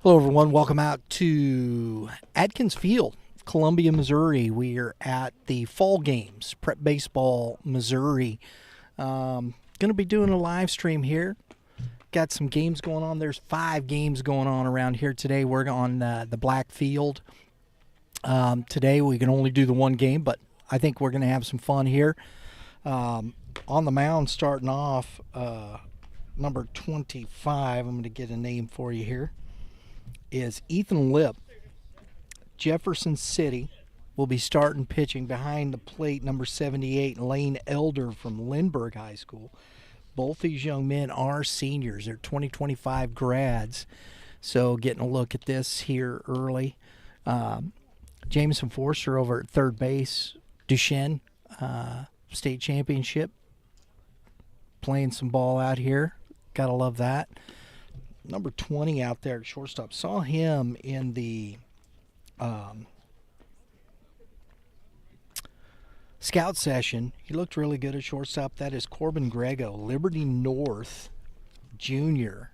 Hello, everyone. Welcome out to Atkins Field, Columbia, Missouri. We are at the Fall Games, Prep Baseball, Missouri. Going to be doing a live stream here. Got some games going on. There's 5 games going on around here today. We're on the black field. Today we can only do the one game, but I think we're going to have some fun here. On the mound starting off, number 25, I'm going to get a name for you here, is Ethan Lip. Jefferson City will be starting pitching. Behind the plate, number 78, Lane Elder from Lindbergh High School. Both these young men are seniors. They're 2025 grads. So getting a look at this here early. Jameson Forster over at third base. Duchesne, state championship. Playing some ball out here. Gotta love that. Number 20 out there at shortstop. Saw him in the scout session. He looked really good at shortstop. That is Corbin Grego, Liberty North Jr.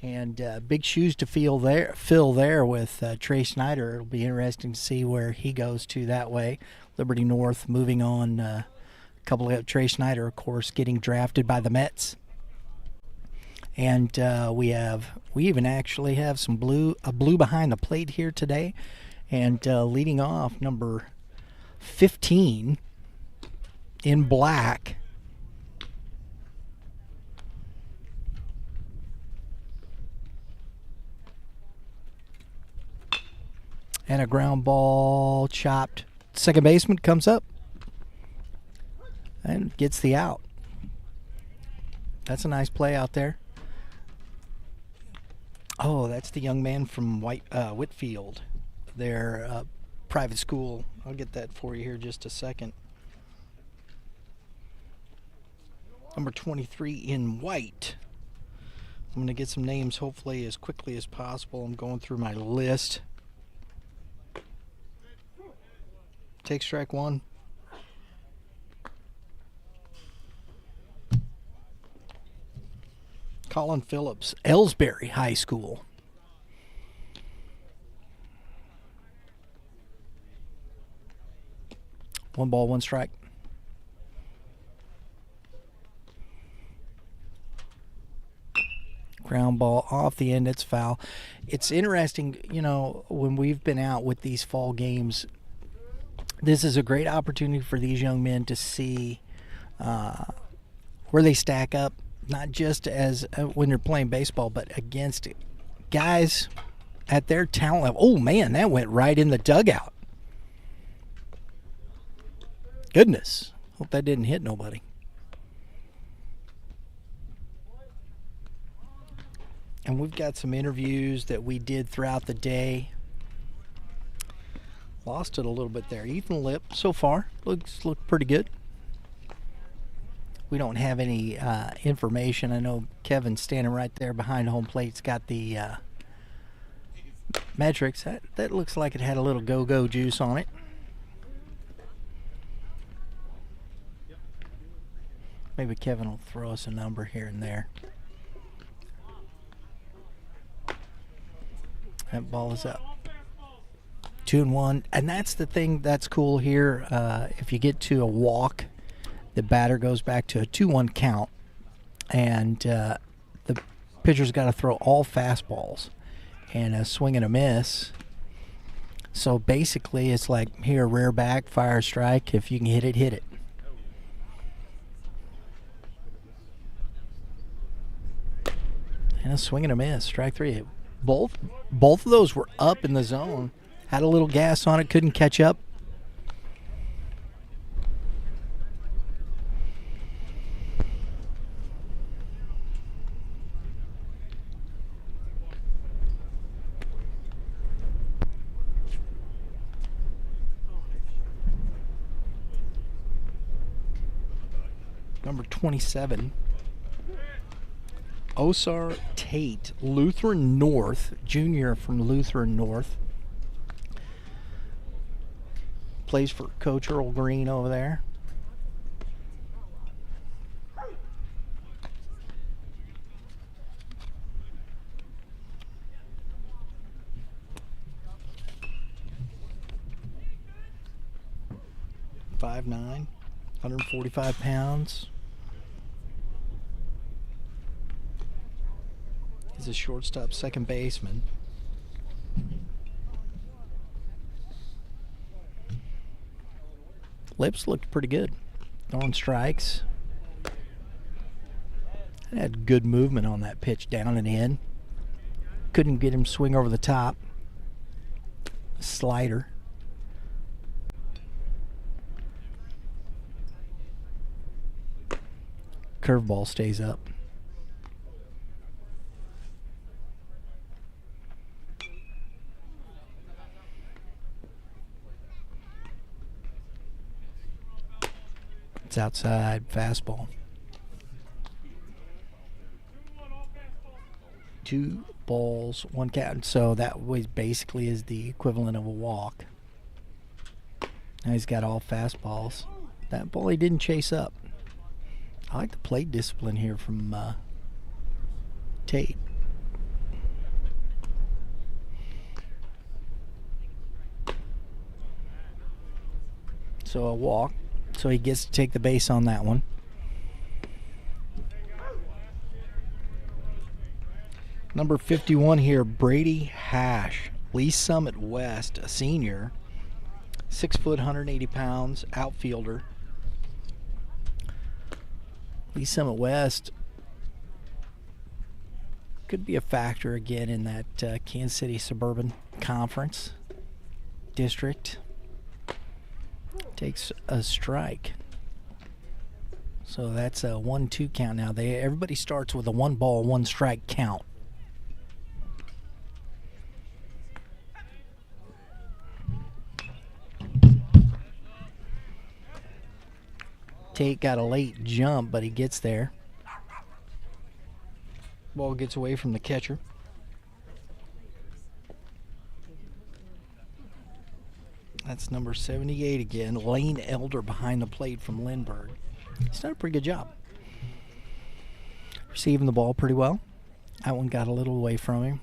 And big shoes to fill there with Trey Snyder. It'll be interesting to see where he goes to that way. Liberty North moving on. A couple of Trey Snyder, of course, getting drafted by the Mets. And we even actually have some blue behind the plate here today. And leading off, number 15 in black. And a ground ball chopped. Second baseman comes up and gets the out. That's a nice play out there. Oh, that's the young man from Whitfield, their private school. I'll get that for you here just a second. Number 23 in white. I'm going to get some names hopefully as quickly as possible. I'm going through my list. Take strike one. Colin Phillips, Ellsbury High School. One ball, one strike. Ground ball off the end, it's foul. It's interesting, when we've been out with these fall games, this is a great opportunity for these young men to see where they stack up. Not just as when they're playing baseball, but against guys at their talent level. Oh, man, that went right in the dugout. Goodness. Hope that didn't hit nobody. And we've got some interviews that we did throughout the day. Lost it a little bit there. Ethan Lip, so far, looked pretty good. We don't have any information. I know Kevin's standing right there behind home plate's got the metrics. That looks like it had a little go-go juice on it. Maybe Kevin will throw us a number here and there. That ball is up. 2-1. And that's the thing that's cool here. If you get to a walk, the batter goes back to a 2-1 count, and the pitcher's got to throw all fastballs and a swing and a miss. So basically, it's like here, rear back, fire strike. If you can hit it, hit it. And a swing and a miss, strike 3. Both of those were up in the zone. Had a little gas on it, couldn't catch up. Number 27, Osar Tate, Lutheran North, junior from Lutheran North. Plays for Coach Earl Green over there. 5'9", 145 pounds. He's a shortstop, second baseman. Lips looked pretty good. Throwing strikes. Had good movement on that pitch, down and in. Couldn't get him swing over the top. Slider. Curveball stays up. It's outside, fastball. 2 balls, 1 count. So that was basically is the equivalent of a walk. Now he's got all fastballs. That ball he didn't chase up. I like the plate discipline here from Tate. So a walk. So he gets to take the base on that one. Number 51 here, Brady Hash, Lee Summit West, a senior, 6 foot, 180 pounds, outfielder. Lee Summit West could be a factor again in that Kansas City Suburban Conference district. Takes a strike. So that's a 1-2 count now. Everybody starts with a 1 ball, 1 strike count. Tate got a late jump, but he gets there. Ball gets away from the catcher. That's number 78 again, Lane Elder behind the plate from Lindbergh. He's done a pretty good job. Receiving the ball pretty well. That one got a little away from him.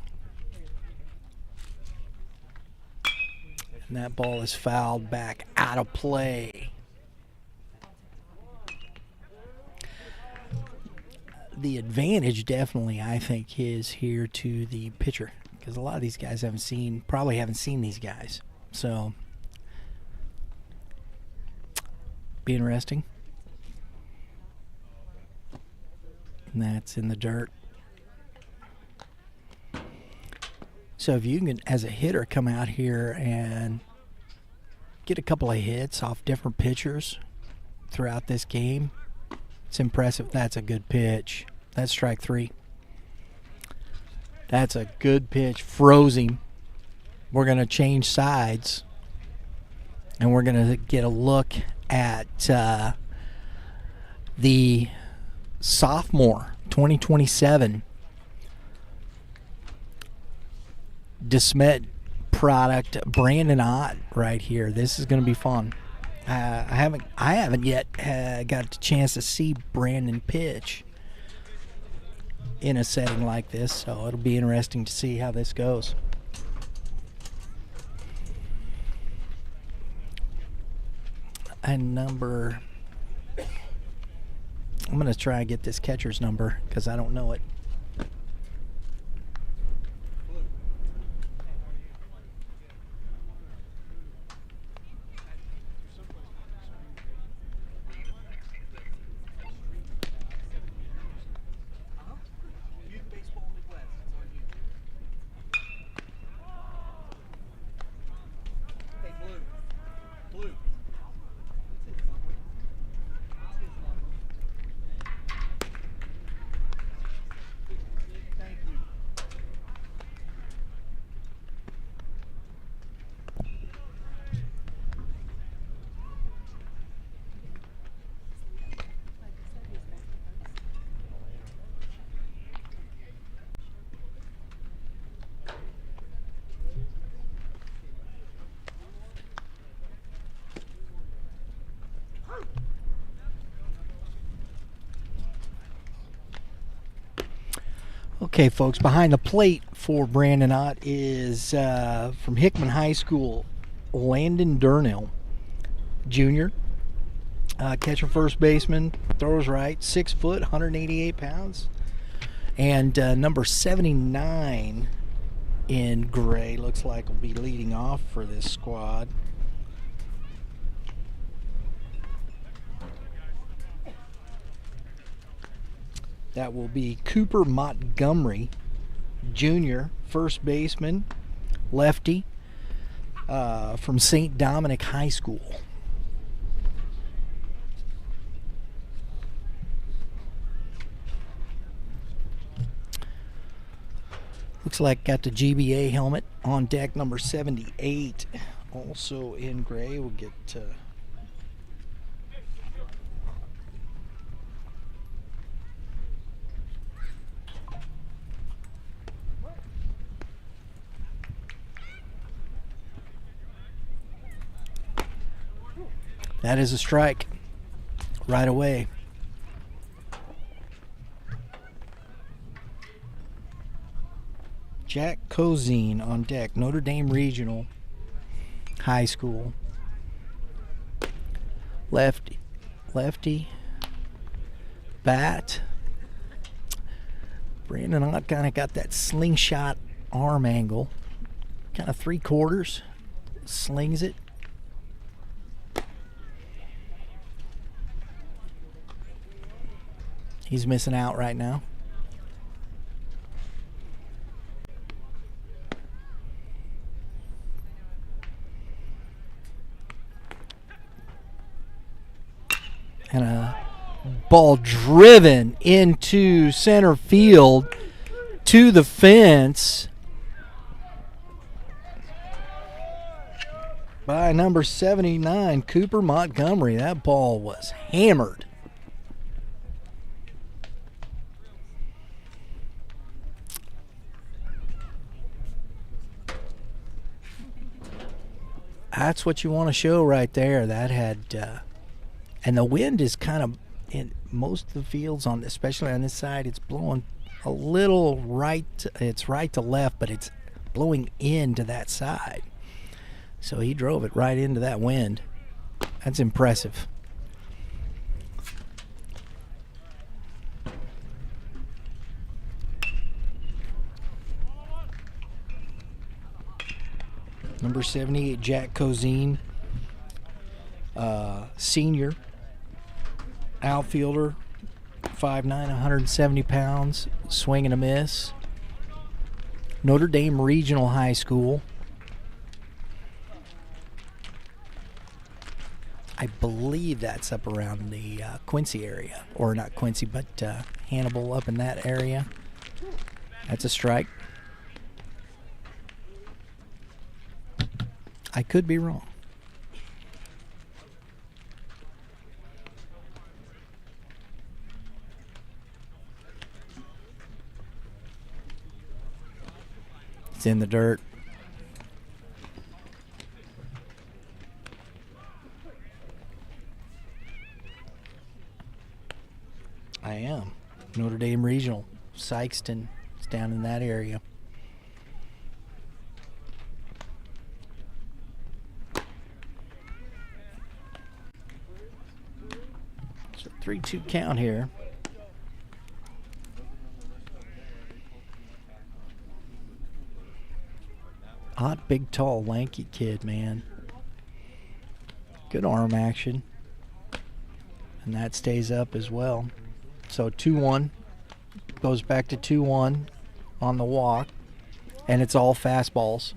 And that ball is fouled back out of play. The advantage definitely, I think, is here to the pitcher, because a lot of these guys probably haven't seen these guys. So, be interesting. And that's in the dirt. So if you can, as a hitter, come out here and get a couple of hits off different pitchers throughout this game, it's impressive. That's a good pitch. That's strike 3. That's a good pitch. Froze him. We're going to change sides, and we're going to get a look at the sophomore 2027 DeSmet product, Brandon Ott, right here. This is going to be fun. I haven't yet got the chance to see Brandon pitch in a setting like this, so it'll be interesting to see how this goes. And I'm going to try and get this catcher's number because I don't know it. Okay, folks, behind the plate for Brandon Ott is from Hickman High School, Landon Durnill, junior, Catcher first baseman, throws right, 6 foot, 188 pounds. And number 79 in gray looks like will be leading off for this squad. That will be Cooper Montgomery, Jr., first baseman, lefty, from St. Dominic High School. Looks like got the GBA helmet on deck, number 78, also in gray. We'll get that is a strike right away. Jack Cozine on deck, Notre Dame Regional High School. Lefty bat. Brandon Ott kind of got that slingshot arm angle, kind of 3/4, slings it. He's missing out right now. And a ball driven into center field to the fence by number 79, Cooper Montgomery. That ball was hammered. That's what you want to show right there. That had, and the wind is kind of in most of the fields on, especially on this side. It's blowing a little right. It's right to left, but it's blowing into that side. So he drove it right into that wind. That's impressive. Number 78, Jack Cozine, senior outfielder, 5'9", 170 pounds, swing and a miss. Notre Dame Regional High School. I believe that's up around the Quincy area, or not Quincy, but Hannibal, up in that area. That's a strike. I could be wrong. It's in the dirt. I am. Notre Dame Regional. Sykeston is down in that area. It's a 3-2 count here. Hot, big, tall, lanky kid, man. Good arm action. And that stays up as well. So 2-1. Goes back to 2-1 on the walk. And it's all fastballs.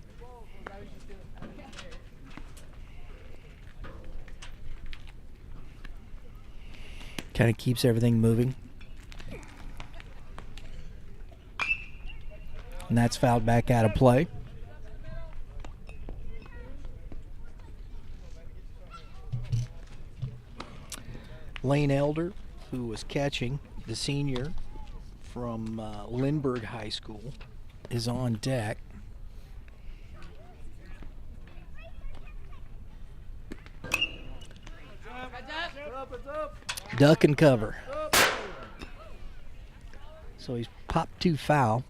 Kind of keeps everything moving. And that's fouled back out of play. Lane Elder, who was catching, the senior from Lindbergh High School, is on deck. Duck and cover. So he's popped 2 foul.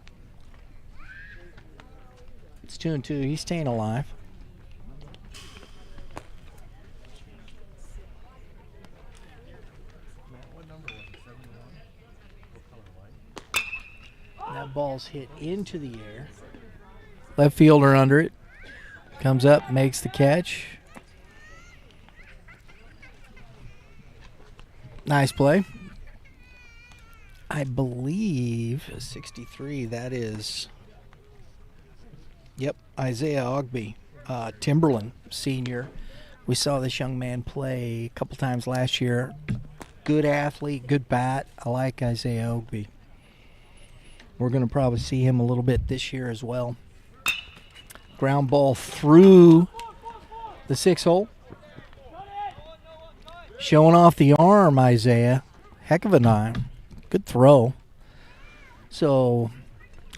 It's 2-2. He's staying alive. Ball's hit into the air. Left fielder under it. Comes up, makes the catch. Nice play. I believe 63, that is, yep, Isaiah Ogby, Timberland senior. We saw this young man play a couple times last year. Good athlete, good bat. I like Isaiah Ogby. We're going to probably see him a little bit this year as well. Ground ball through the 6-hole. Showing off the arm, Isaiah. Heck of a nine. Good throw. So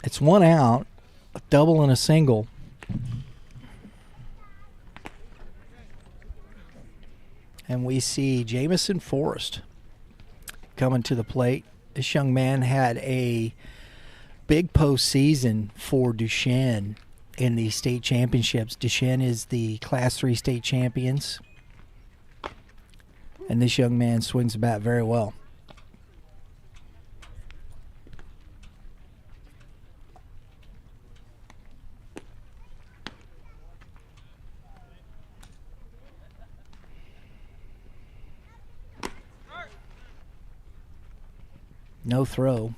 it's 1 out, a double and a single. And we see Jamison Forrest coming to the plate. This young man had a big postseason for Duchenne in the state championships. Duchenne is the Class 3 state champions. And this young man swings the bat very well. No throw.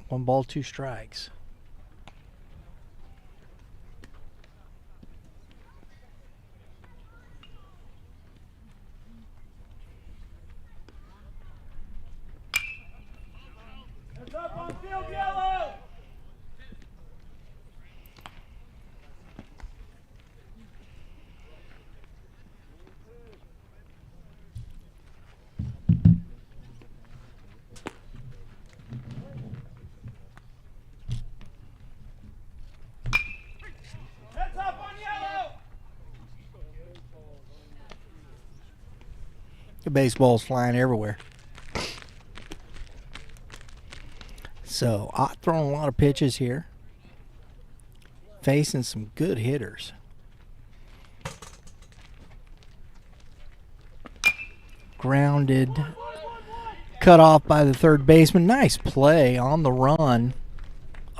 One ball, 2 strikes. Heads up on field yellow! The baseball's flying everywhere. So, throwing a lot of pitches here. Facing some good hitters. Grounded. Cut off by the third baseman. Nice play on the run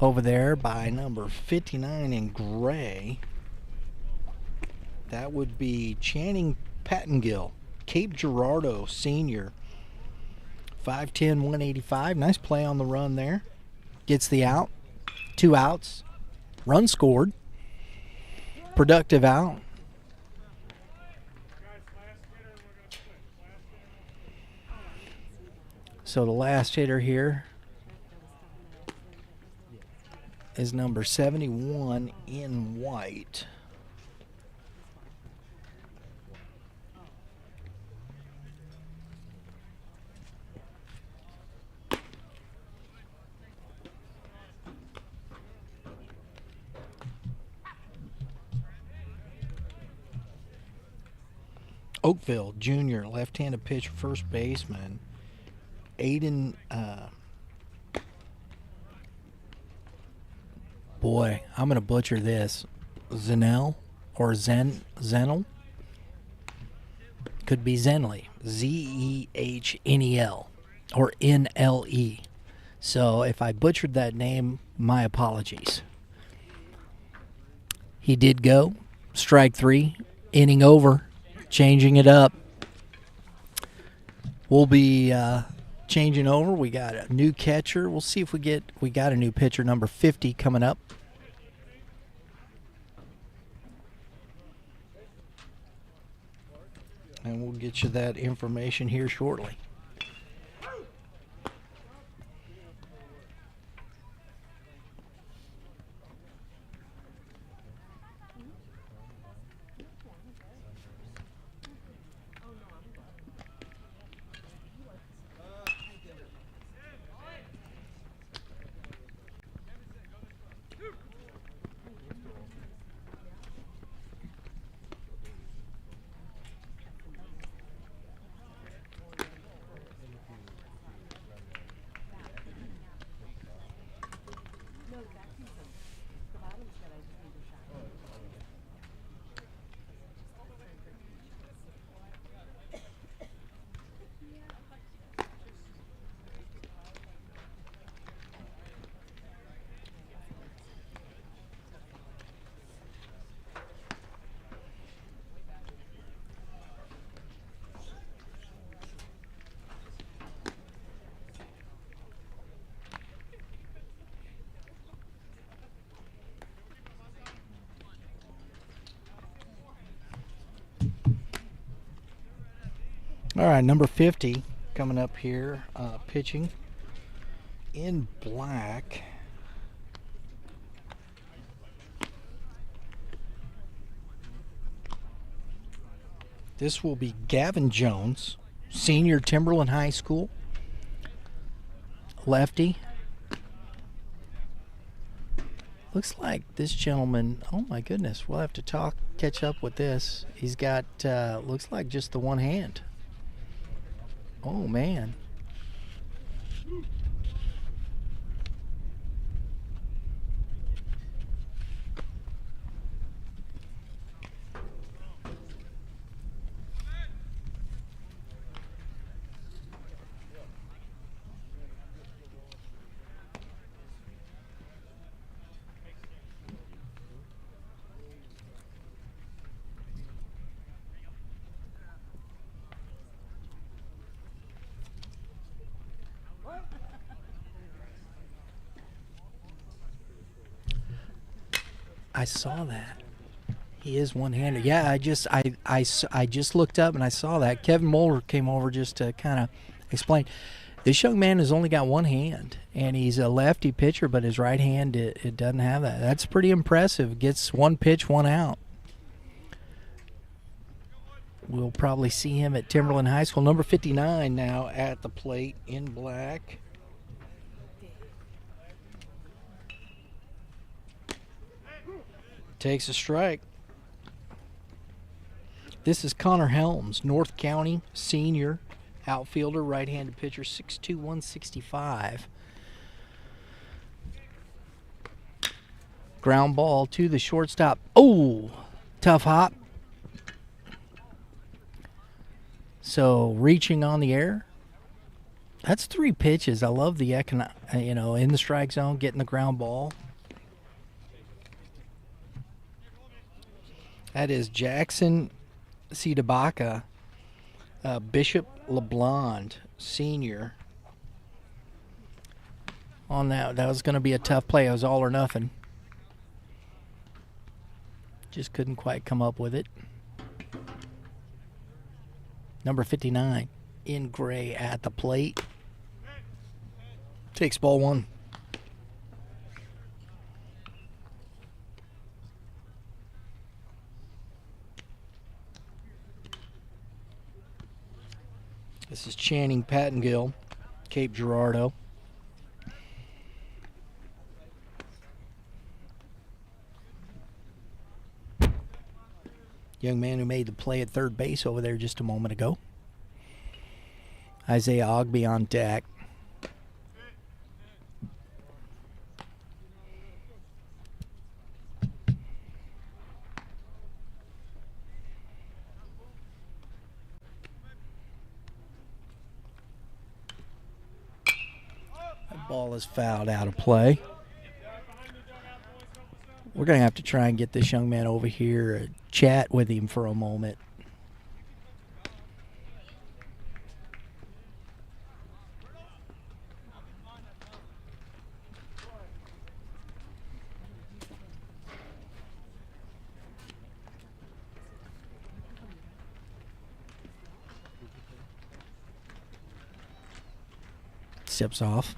over there by number 59 in gray. That would be Channing Pattengill. Cape Girardeau senior. 5'10", 185. Nice play on the run there. Gets the out. 2 outs. Run scored. Productive out. So the last hitter here is number 71 in white. Oakville Jr., left-handed pitcher, first baseman. Aiden, boy, I'm going to butcher this. Zenel or Zenel? Could be Zenley. Zehnel or NLE. So if I butchered that name, my apologies. He did go. Strike 3. Inning over. Changing it up. We'll be changing over. We got a new catcher. We'll see if we got a new pitcher, number 50, coming up. And we'll get you that information here shortly. All right, number 50 coming up here, pitching in black. This will be Gavin Jones, senior, Timberland High School. Lefty. Looks like this gentleman, oh my goodness, we'll have to catch up with this. He's got, looks like just the one hand. Oh man. I saw that. He is one-handed. Yeah, I just looked up and I saw that. Kevin Moeller came over just to kind of explain. This young man has only got one hand, and he's a lefty pitcher, but his right hand, it doesn't have that. That's pretty impressive. Gets one pitch, one out. We'll probably see him at Timberland High School. Number 59 now at the plate in black. Takes a strike. This is Connor Helms, North County senior, outfielder, right-handed pitcher, 6'2", 165. Ground ball to the shortstop. Oh, tough hop. So reaching on the air. That's 3 pitches. I love the in the strike zone, getting the ground ball. That is Jackson Cedabaka, Bishop LeBlond, senior. On that was going to be a tough play. It was all or nothing. Just couldn't quite come up with it. Number 59 in gray at the plate. Takes ball 1. This is Channing Pattengill, Cape Girardeau. Young man who made the play at third base over there just a moment ago. Isaiah Ogby on deck. Ball is fouled out of play. We're going to have to try and get this young man over here, chat with him for a moment. Sips off.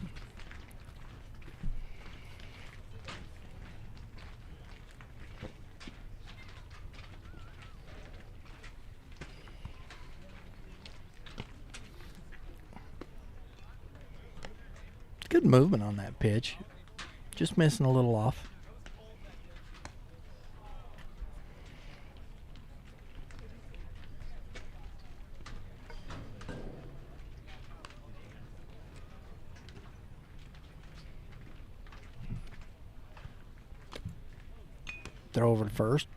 Good movement on that pitch. Just missing a little off. Throw over to first.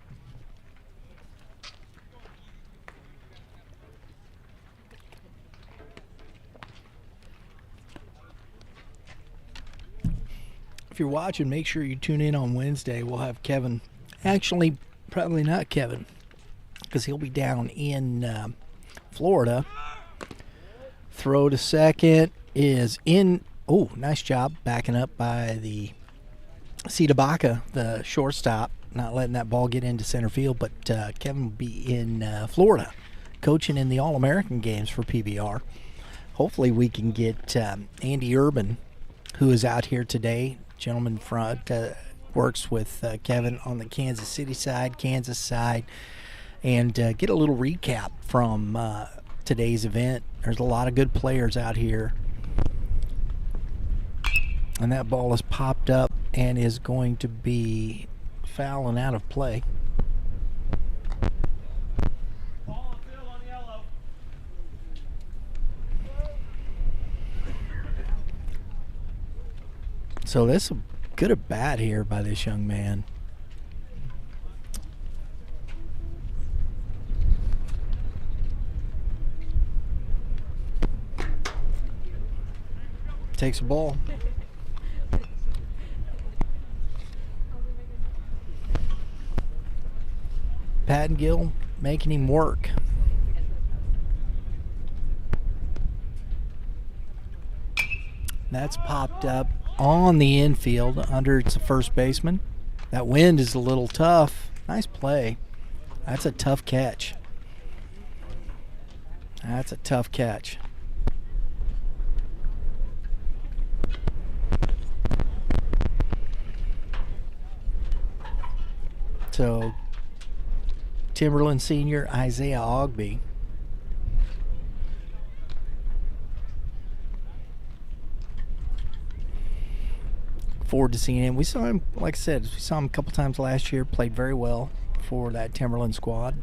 If you're watching, make sure you tune in on Wednesday. We'll have Kevin. Actually, probably not Kevin, because he'll be down in Florida. Throw to second is in. Oh, nice job backing up by the Cedabaka, the shortstop, not letting that ball get into center field. But Kevin will be in Florida coaching in the All-American games for PBR. Hopefully we can get Andy Urban, who is out here today, gentleman front, works with Kevin on the Kansas City side, Kansas side, and get a little recap from today's event. There's a lot of good players out here. And that ball has popped up and is going to be foul and out of play. Ball on field on yellow. So that's a good at bat here by this young man. Takes a ball. Pattengill making him work. That's popped up on the infield under its first baseman. That wind is a little tough. Nice play. That's a tough catch. That's a tough catch. So, Timberland Senior Isaiah Ogby. Forward to seeing him. We saw him, like I said, we saw him a couple times last year. Played very well for that Timberland squad.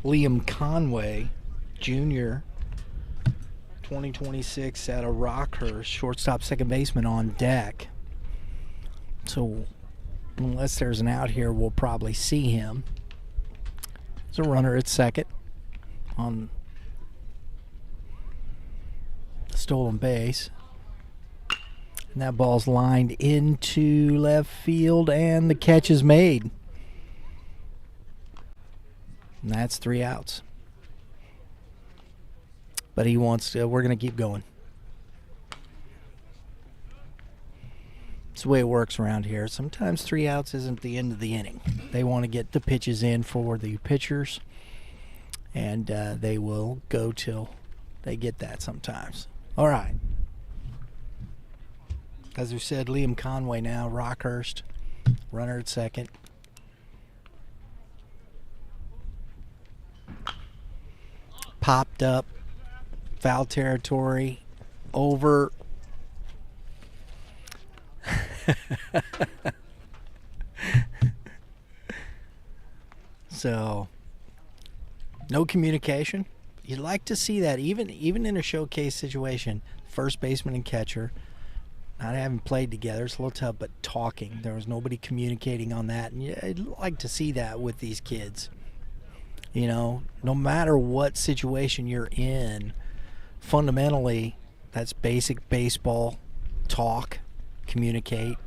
Liam Conway, Jr., 2026 out of Rockhurst, shortstop, second baseman on deck. So unless there's an out here, we'll probably see him. There's a runner at second on the stolen base. And that ball's lined into left field, and the catch is made. And that's 3 outs. But he wants to, we're going to keep going. It's the way it works around here. Sometimes 3 outs isn't the end of the inning. They want to get the pitches in for the pitchers, and they will go till they get that sometimes. All right. As we said, Liam Conway now, Rockhurst, runner at second. Popped up, foul territory, over. So, no communication. You'd like to see that, even in a showcase situation, first baseman and catcher, not having played together, it's a little tough, but talking. There was nobody communicating on that, and I'd like to see that with these kids. You know, no matter what situation you're in, fundamentally, that's basic baseball. Talk, communicate.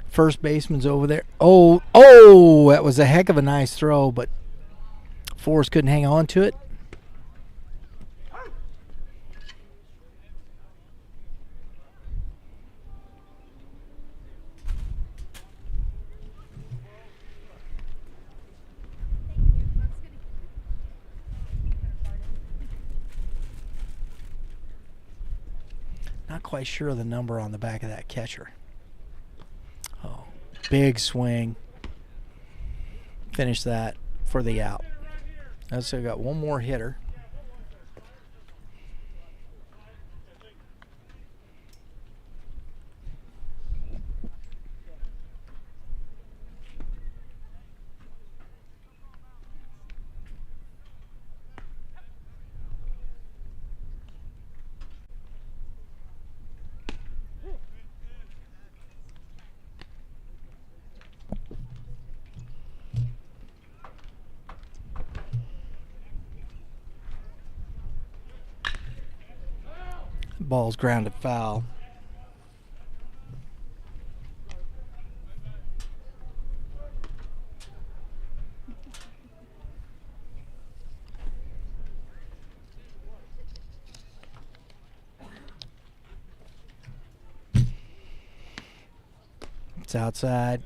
First baseman's over there. Oh, that was a heck of a nice throw, but Forrest couldn't hang on to it. Not quite sure of the number on the back of that catcher. Oh, big swing. Finish that for the out. So we got one more hitter. Ball's grounded foul. It's outside.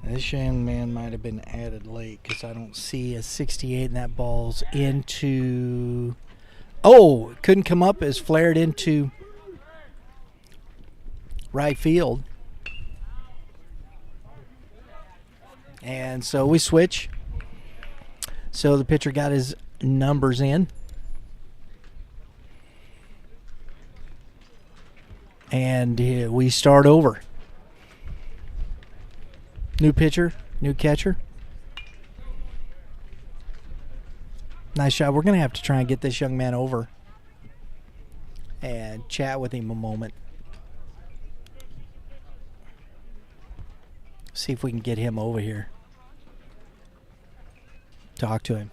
This young man might have been added late because I don't see a 68, and that ball's into... Oh, couldn't come up as flared into right field. And so we switch. So the pitcher got his numbers in. And we start over. New pitcher, new catcher. Nice job. We're going to have to try and get this young man over and chat with him a moment. See if we can get him over here. Talk to him.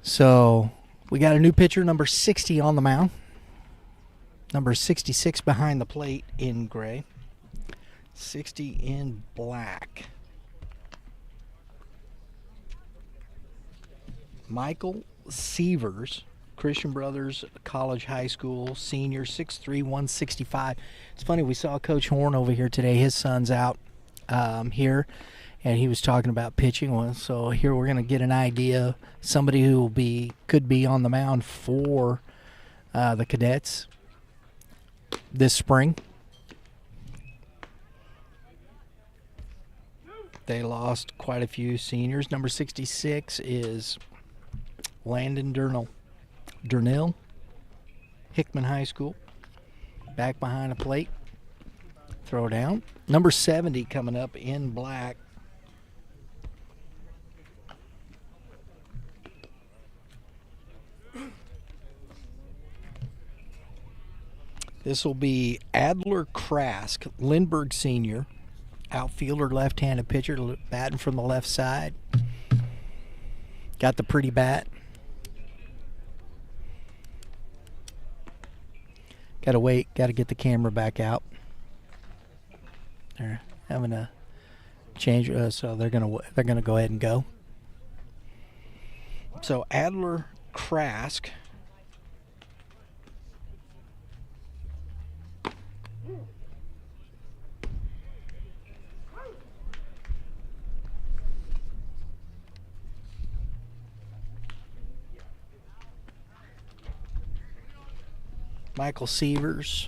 So we got a new pitcher, number 60 on the mound. Number 66 behind the plate in gray. 60 in black. Michael Sievers, Christian Brothers College High School, senior, 6'3", 165. It's funny, we saw Coach Horn over here today. His son's out here, and he was talking about pitching. Well, so here we're going to get an idea. Somebody who could be on the mound for the Cadets this spring. They lost quite a few seniors. Number 66 is Landon Durnell, Hickman High School. Back behind the plate. Throw down. Number 70 coming up in black. This will be Adler Krask, Lindbergh Senior, outfielder, left-handed pitcher, batting from the left side. Got the pretty bat. Got to wait. Got to get the camera back out. They're having a change, so they're gonna go ahead and go. So Adler Krask. Michael Sievers.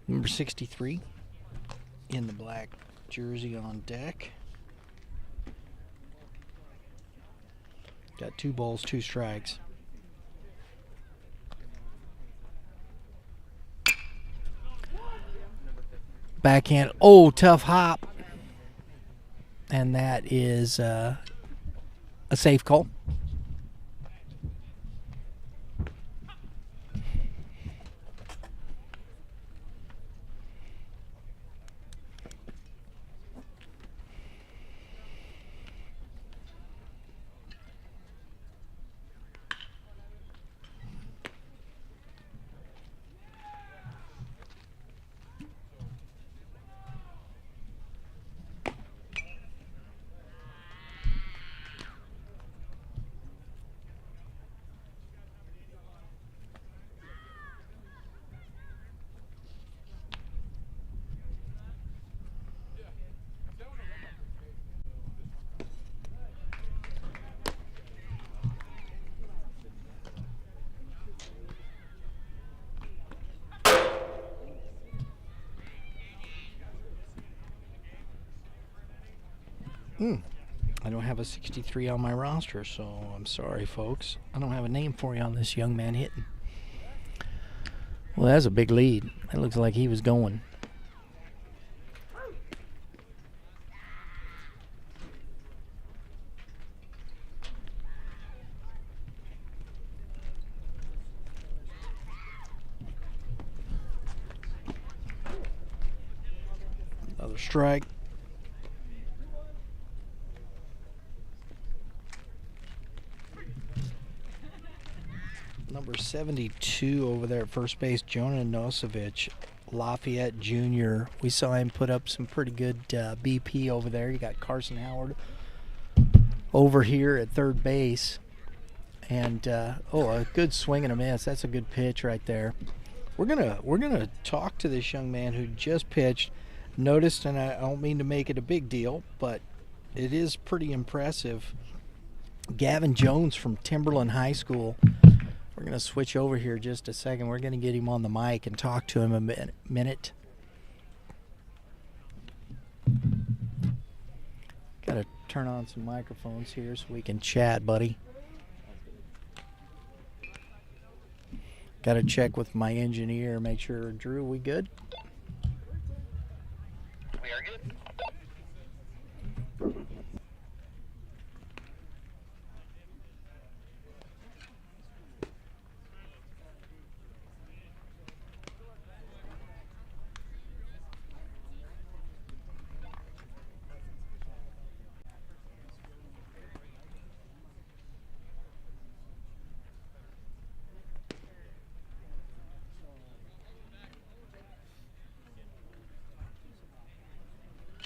Number 63 in the black jersey on deck. Got 2 balls, 2 strikes. Backhand. Oh, tough hop. And that is a safe call. I don't have a 63 on my roster, so I'm sorry, folks. I don't have a name for you on this young man hitting. Well, that's a big lead. That looks like he was going. Another strike. Number 72 over there at first base, Jonah Nosevich, Lafayette Jr. We saw him put up some pretty good BP over there. You got Carson Howard over here at third base. And, a good swing and a miss. That's a good pitch right there. We're gonna talk to this young man who just pitched. Noticed, and I don't mean to make it a big deal, but it is pretty impressive. Gavin Jones from Timberland High School. We're going to switch over here just a second. We're going to get him on the mic and talk to him a minute. Got to turn on some microphones here so we can chat, buddy. Got to check with my engineer, make sure. Drew, we good? We are good.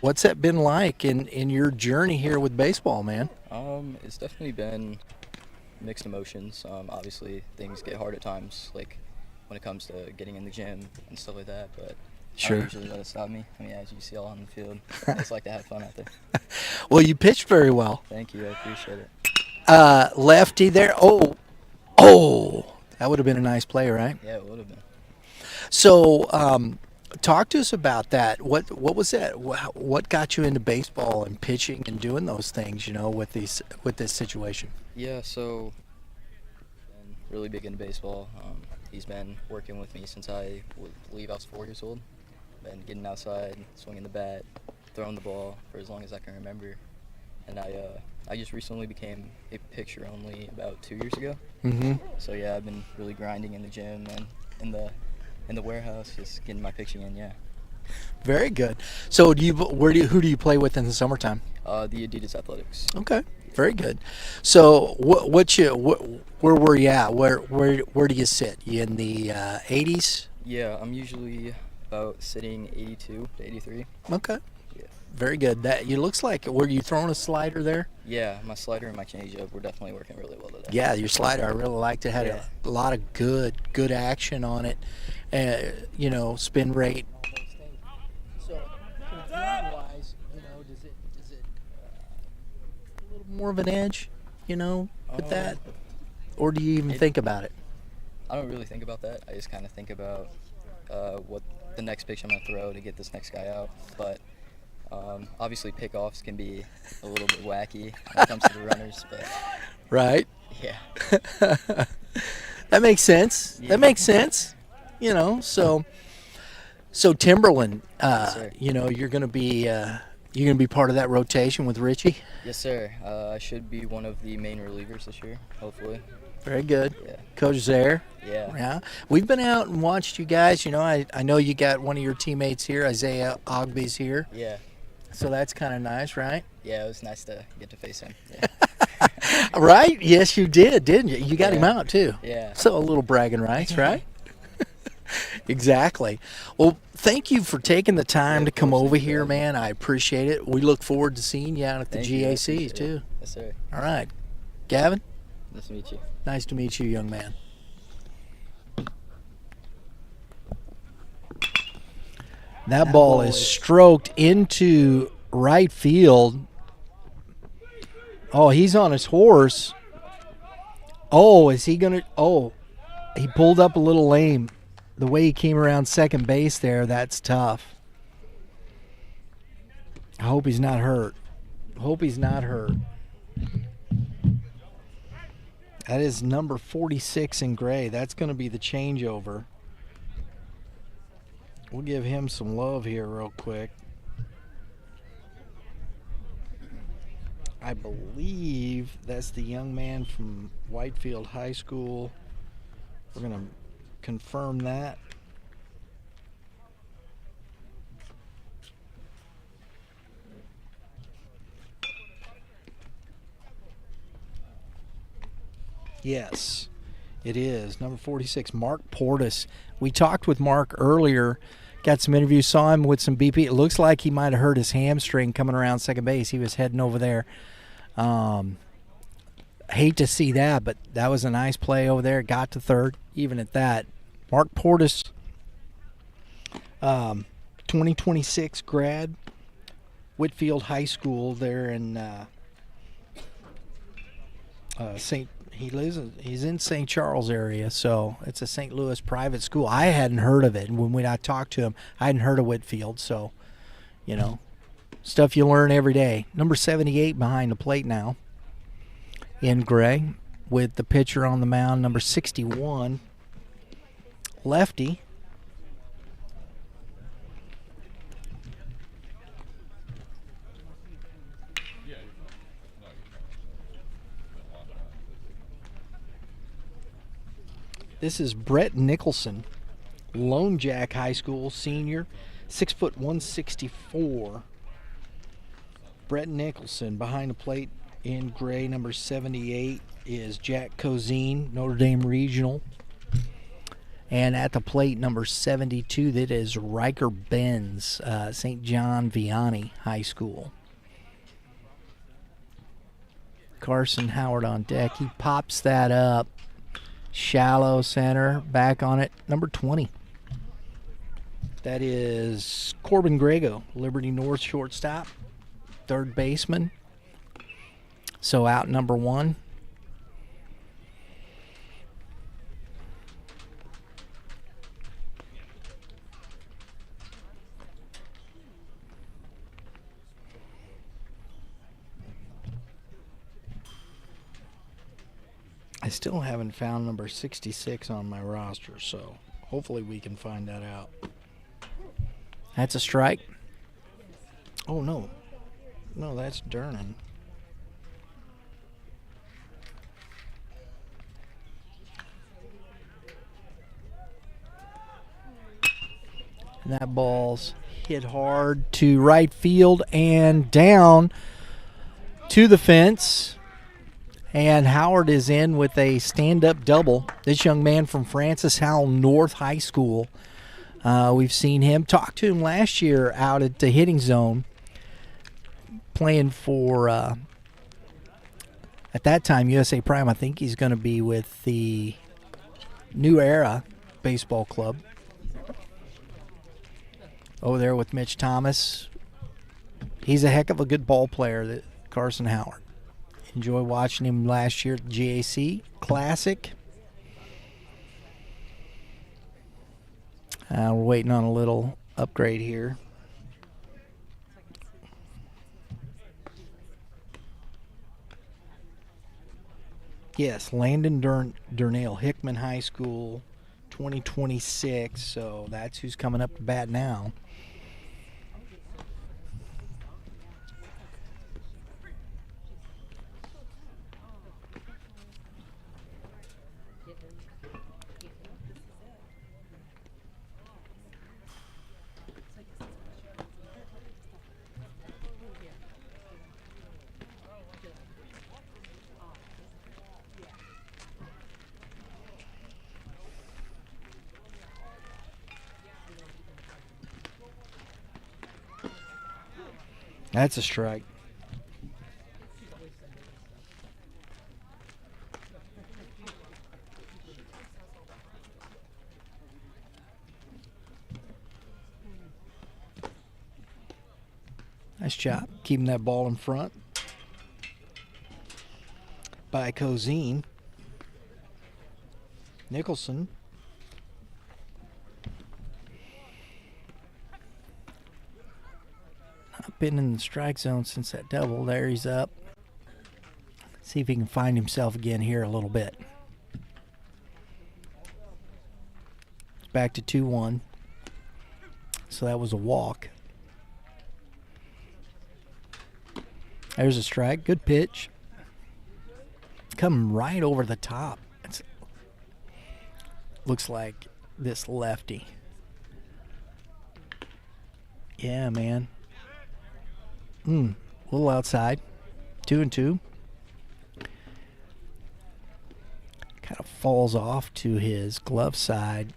What's that been like in your journey here with baseball, man? It's definitely been mixed emotions. Obviously, things get hard at times, like when it comes to getting in the gym and stuff like that. But Sure. I don't usually let it stop me. I mean, as you see all on the field, I just like to have fun out there. Well, you pitched very well. Thank you. I appreciate it. Lefty there. Oh, that would have been a nice play, right? Yeah, it would have been. So, talk to us about that. What was that? What got you into baseball and pitching and doing those things? With this situation. Yeah, so been really big into baseball. He's been working with me since I believe I was 4 years old. Been getting outside, swinging the bat, throwing the ball for as long as I can remember. And I just recently became a pitcher only about 2 years ago. Mm-hmm. So yeah, I've been really grinding in the gym and in the warehouse, just getting my pitching in. Yeah. Very good. So, who do you play with in the summertime? The Adidas Athletics. Okay. Very good. So, where were you at? Where do you sit? You in the 80s? Yeah, I'm usually about sitting 82 to 83. Okay. Yeah. Very good. That you looks like. Were you throwing a slider there? Yeah, my slider and my changeup were definitely working really well today. Yeah, your slider. I really liked it. Had Yeah. a lot of good action on it. Spin rate. So, wise, does it a little more of an edge, with that, or do you even think about it? I don't really think about that. I just kind of think about what the next pitch I'm going to throw to get this next guy out. But obviously pickoffs can be a little bit wacky when it comes to the runners. But Right. yeah. That makes sense. Yeah. That makes sense. So Timberland, sir. you're gonna be part of that rotation with Richie. Yes, sir. I should be one of the main relievers this year, hopefully. Very good. Yeah. Coach Zaire. Yeah. Yeah. We've been out and watched you guys. I know you got one of your teammates here, Isaiah Ogby's here. Yeah. So that's kind of nice, right? Yeah, it was nice to get to face him. Yeah. Right? Yes, you did, didn't you? You got him out too. Yeah. So a little bragging rights, right? Exactly. Well, thank you for taking the time to come course. over Thank you, here, Ed. man. I appreciate it. We look forward to seeing you out at the Thank you, I GACs appreciate too. it. Yes, sir. All right. Gavin, Nice to meet you. nice to meet you, young man. That ball is stroked into right field. Oh, he's on his horse. Oh, is he going to? Oh, he pulled up a little lame. The way he came around second base there, that's tough. I hope he's not hurt. Hope he's not hurt. That is number 46 in gray. That's going to be the changeover. We'll give him some love here real quick. I believe that's the young man from Whitefield High School. We're going to confirm that. Yes, it is. Number 46, Mark Portis. We talked with Mark earlier, got some interviews, saw him with some BP. It looks like he might have hurt his hamstring coming around second base. He was heading over there. Hate to see that, but that was a nice play over there. Got to third, even at that. Mark Portis, 2026 grad, Whitfield High School there in he's in St. Charles area, so it's a St. Louis private school. I hadn't heard of it. When I talked to him, I hadn't heard of Whitfield, so, you know, stuff you learn every day. Number 78 behind the plate now in gray with the pitcher on the mound, number 61, lefty. This is Brett Nicholson, Lone Jack High School senior, 6 foot 164. Brett Nicholson behind the plate in gray. Number 78 is Jack Cozine, Notre Dame Regional. And at the plate, number 72, that is Riker Benz, St. John Vianney High School. Carson Howard on deck. He pops that up. Shallow center, back on it, number 20. That is Corbin Grego, Liberty North shortstop, third baseman. So out number 1. I still haven't found number 66 on my roster, so hopefully we can find that out. That's a strike. Oh, no. No, that's Dernan. And that ball's hit hard to right field and down to the fence. And Howard is in with a stand-up double. This young man from Francis Howell North High School. We've seen him. Talked to him last year out at the hitting zone. Playing for, at that time, USA Prime. I think he's going to be with the New Era Baseball Club. Over there with Mitch Thomas. He's a heck of a good ball player, Carson Howard. Enjoy watching him last year at the GAC Classic. We're waiting on a little upgrade here. Yes, Landon Durnell, Hickman High School, 2026. So that's who's coming up to bat now. That's a strike. Nice job keeping that ball in front by Cozine. Nicholson. Not been in the strike zone since that double. There he's up. See if he can find himself again here a little bit. Back to 2-1. So that was a walk. There's a strike. Good pitch. Coming right over the top. Looks like this lefty. Yeah, man. A little outside. 2-2. Kind of falls off to his glove side.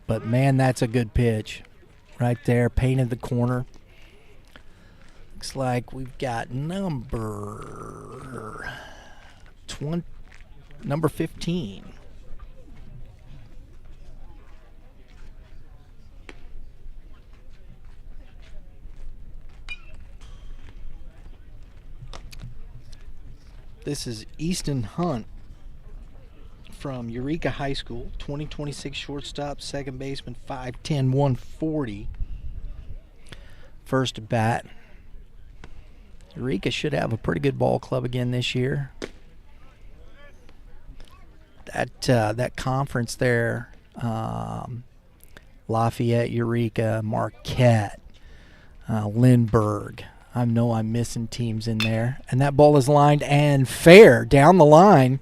But, man, that's a good pitch. Right there, painted the corner. Looks like we've got number 15. This is Easton Hunt from Eureka High School, 2026 shortstop, second baseman, 5'10", 140. First at bat. Eureka should have a pretty good ball club again this year. That conference there, Lafayette, Eureka, Marquette, Lindbergh. I know I'm missing teams in there. And that ball is lined and fair down the line.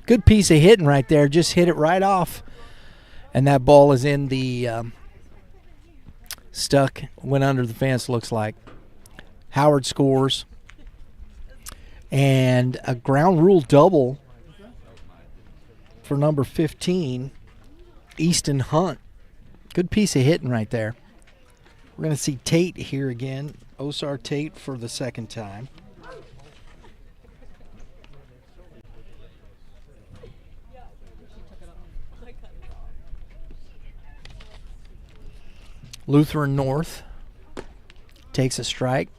Good piece of hitting right there. Just hit it right off. And that ball is in the stuck, went under the fence, looks like. Howard scores. And a ground rule double for number 15, Easton Hunt. Good piece of hitting right there. We're going to see Tate here again. Osar Tate for the second time. Lutheran North takes a strike.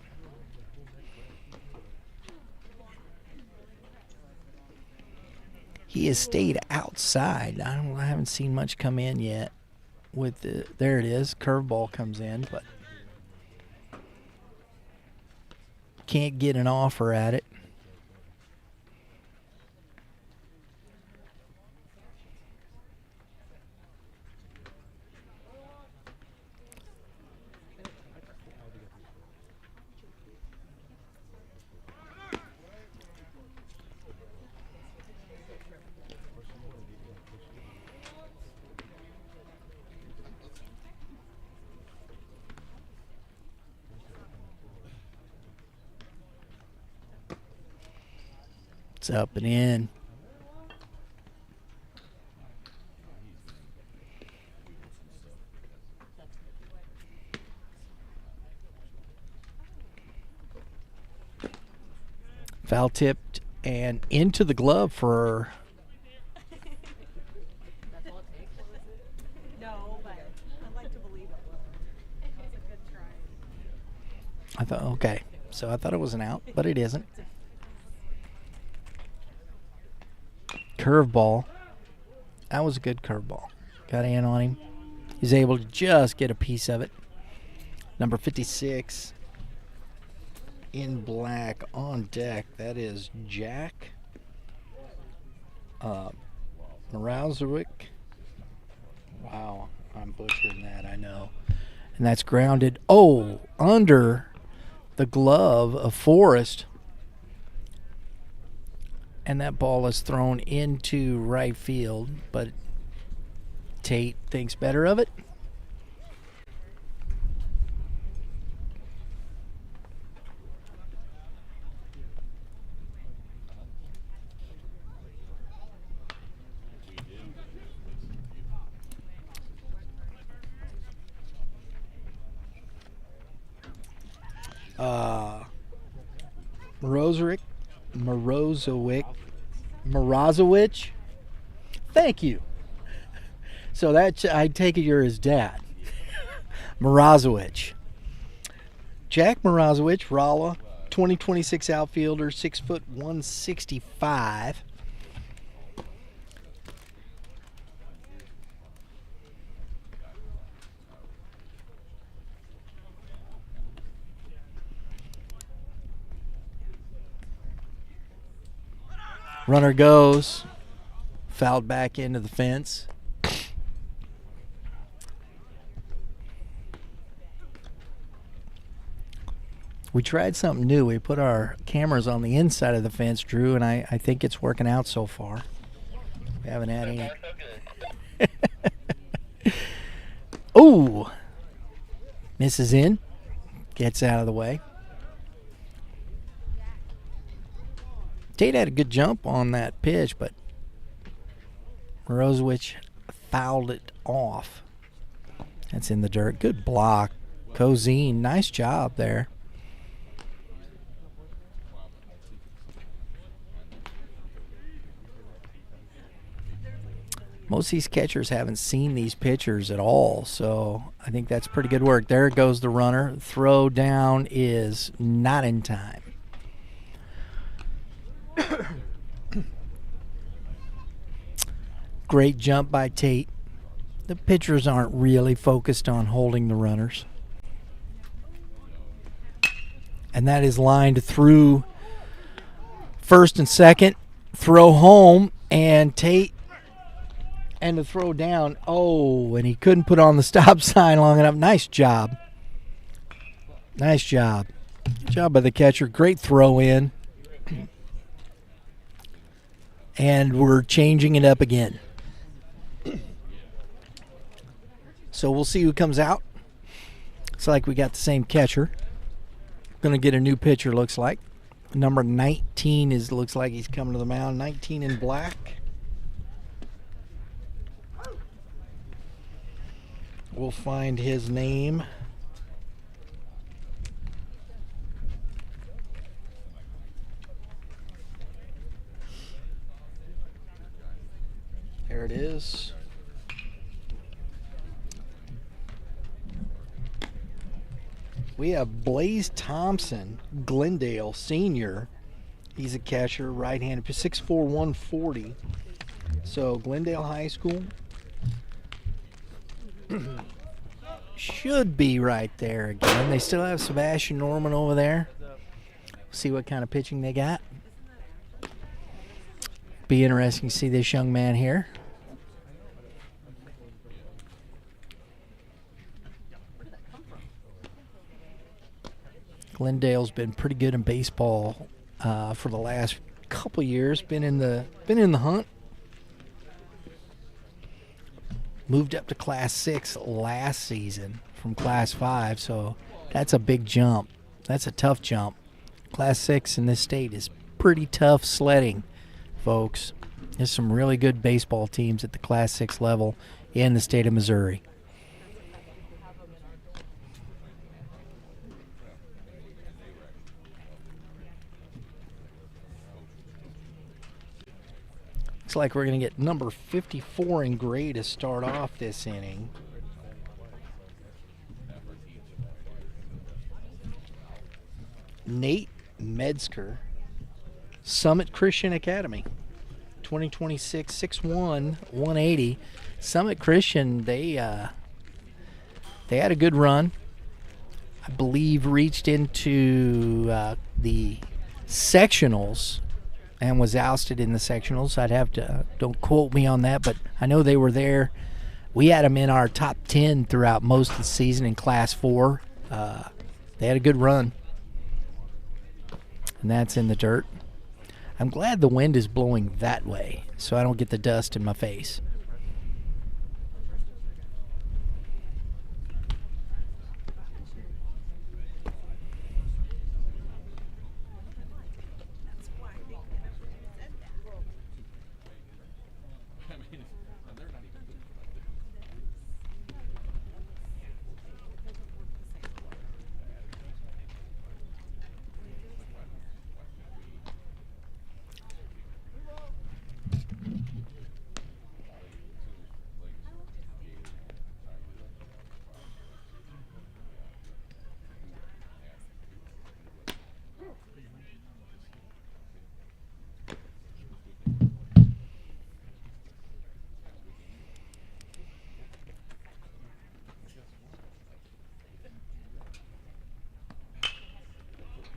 He has stayed outside. I haven't seen much come in yet. There it is. Curveball comes in, but can't get an offer at it. It's up and in. Foul tipped and into the glove for No, but I'd like to believe it will. It's a good try. I thought it was an out, but it isn't. Curveball. That was a good curveball. Got in on him. He's able to just get a piece of it. Number 56 in black on deck. That is Jack Mrazowicz. Wow, I'm butchering that, I know. And that's grounded. Oh, under the glove of Forrest. And that ball is thrown into right field, but Tate thinks better of it. Mrazowicz. Thank you. So that I take it you're his dad. Mrazowicz. Jack Mrazowicz, Rolla, 2026 outfielder, 6', 165. Runner goes. Fouled back into the fence. We tried something new. We put our cameras on the inside of the fence, Drew, and I think it's working out so far. We haven't had any. Ooh! Misses in. Gets out of the way. Tate had a good jump on that pitch, but Morozowicz fouled it off. That's in the dirt. Good block. Cozine, nice job there. Most of these catchers haven't seen these pitchers at all, so I think that's pretty good work. There goes the runner. Throw down is not in time. Great jump by Tate. The pitchers aren't really focused on holding the runners. And that is lined through first and second. Throw home, and Tate, and the throw down. Oh, and he couldn't put on the stop sign long enough. Nice job. Nice job. Good job by the catcher. Great throw in. And we're changing it up again. So we'll see who comes out. Looks like we got the same catcher. Going to get a new pitcher, looks like. Number 19 looks like he's coming to the mound. 19 in black. We'll find his name. There it is. We have Blaze Thompson, Glendale Senior. He's a catcher, right-handed, 6'4", 140. So Glendale High School should be right there again. They still have Sebastian Norman over there. See what kind of pitching they got. Be interesting to see this young man here. Glendale's been pretty good in baseball for the last couple years. Been in the hunt. Moved up to Class 6 last season from Class 5, so that's a big jump. That's a tough jump. Class 6 in this state is pretty tough sledding, folks. There's some really good baseball teams at the Class 6 level in the state of Missouri. Looks like we're going to get number 54 in gray to start off this inning. Nate Metzger, Summit Christian Academy, 2026, 6'1", 180. Summit Christian, they had a good run. I believe reached into the sectionals and was ousted in the sectionals. I'd have to, don't quote me on that, but I know they were there. We had them in our top 10 throughout most of the season in Class 4. They had a good run. And that's in the dirt. I'm glad the wind is blowing that way so I don't get the dust in my face.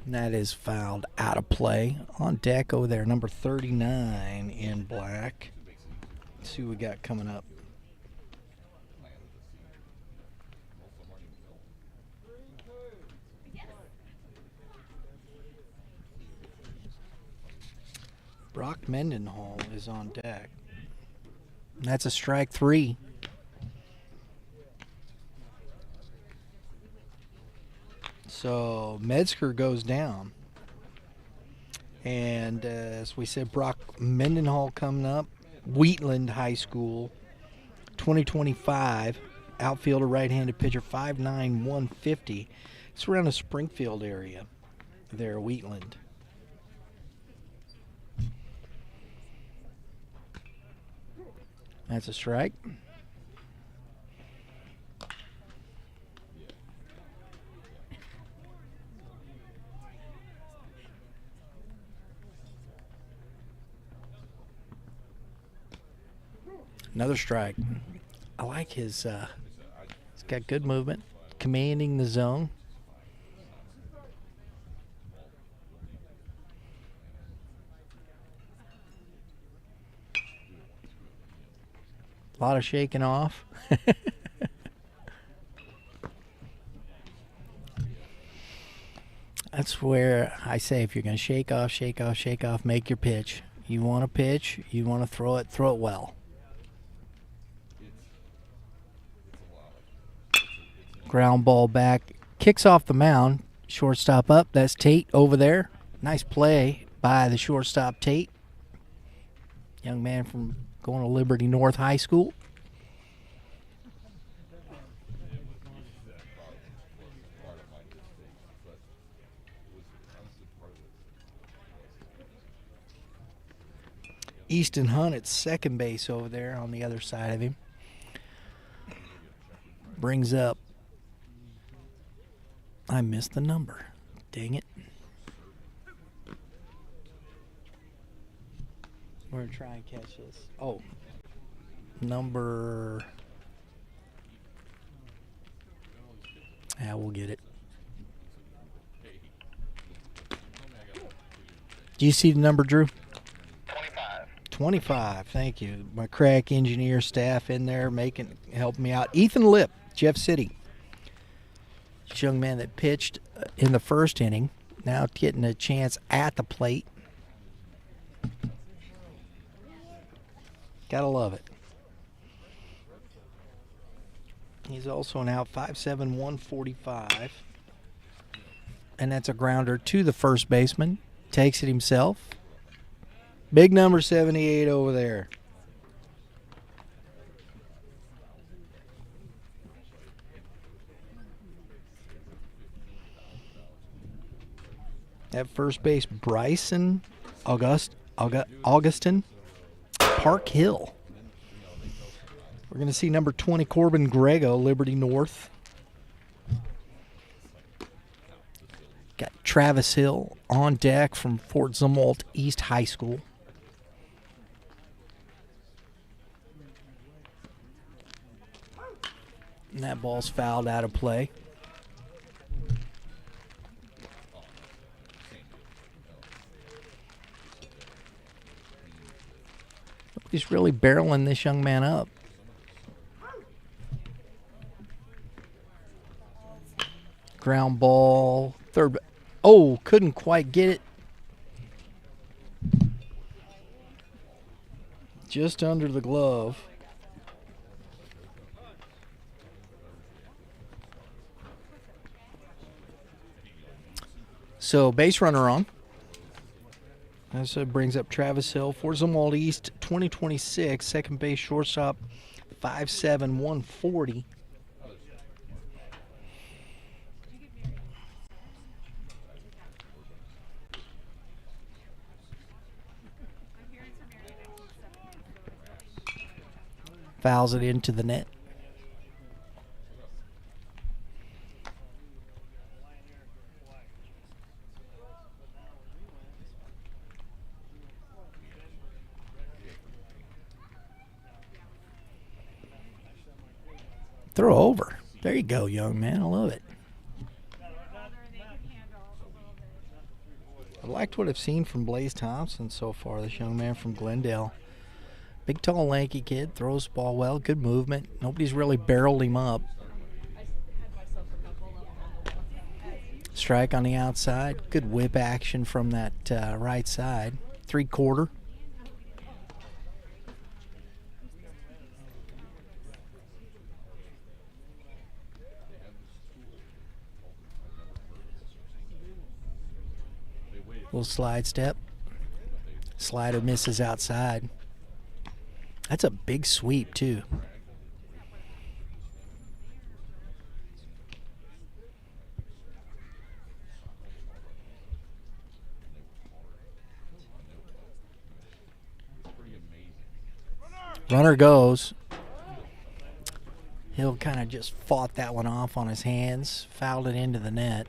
And that is fouled out of play. On deck over there, number 39 in black. Let's see what we got coming up. Brock Mendenhall is on deck. That's a strike 3. So Metzger goes down. And as we said, Brock Mendenhall coming up. Wheatland High School, 2025. Outfielder, right-handed pitcher, 5'9", 150. It's around the Springfield area there, Wheatland. That's a strike. Another strike. I like his, he's got good movement, commanding the zone. A lot of shaking off. That's where I say if you're going to shake off, make your pitch. You want to pitch, you want to throw it well. Ground ball back, kicks off the mound, shortstop up. That's Tate over there. Nice play by the shortstop, Tate. Young man from going to Liberty North High School. Easton Hunt at second base over there on the other side of him. Brings up. I missed the number. Dang it. We're going to try and catch this. Oh. Number. Yeah, we'll get it. Do you see the number, Drew? 25, thank you. My crack engineer staff in there helping me out. Ethan Lip, Jeff City. This young man that pitched in the first inning, now getting a chance at the plate. Gotta love it. He's also an out 5'7", 145. And that's a grounder to the first baseman. Takes it himself. Big number 78 over there. At first base, Bryson Augustin Park Hill. We're going to see number 20, Corbin Grego, Liberty North. Got Travis Hill on deck from Fort Zumwalt East High School. And that ball's fouled out of play. He's really barreling this young man up. Ground ball, third. Oh, couldn't quite get it. Just under the glove. So base runner on. That brings up Travis Hill, Fort Zumwalt East, 2026, second base shortstop, 5'7", 140. Fouls it into the net. Throw over. There you go, young man. I love it. I liked what I've seen from Blaze Thompson so far, this young man from Glendale. Big, tall, lanky kid, throws the ball well, good movement. Nobody's really barreled him up. Strike on the outside. Good whip action from that right side. 3/4. Little slide step. Slider misses outside. That's a big sweep, too. Runner goes. Hill kind of just fought that one off on his hands, fouled it into the net.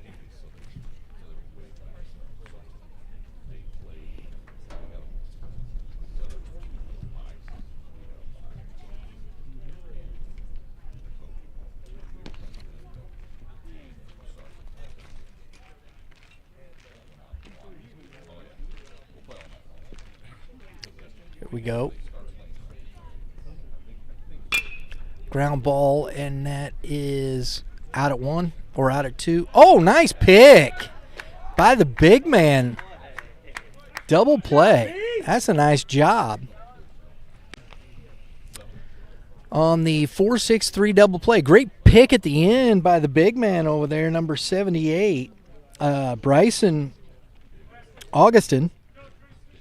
Here we go. Ground ball, and that is out at 1 or out at 2. Oh, nice pick by the big man. Double play. That's a nice job. On the 4-6-3 double play. Great pick at the end by the big man over there, number 78. Bryson Augustin.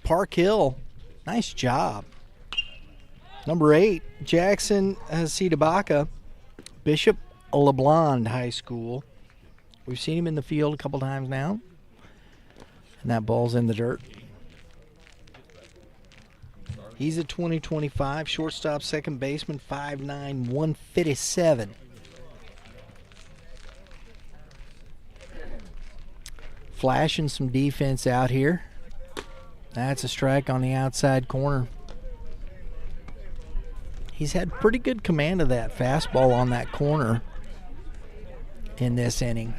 Park Hill. Nice job. Number 8, Jackson Sidabaka, Bishop LeBlond High School. We've seen him in the field a couple times now. And that ball's in the dirt. He's a 2025 shortstop, second baseman, 5'9", 157. Flashing some defense out here. That's a strike on the outside corner. He's had pretty good command of that fastball on that corner in this inning.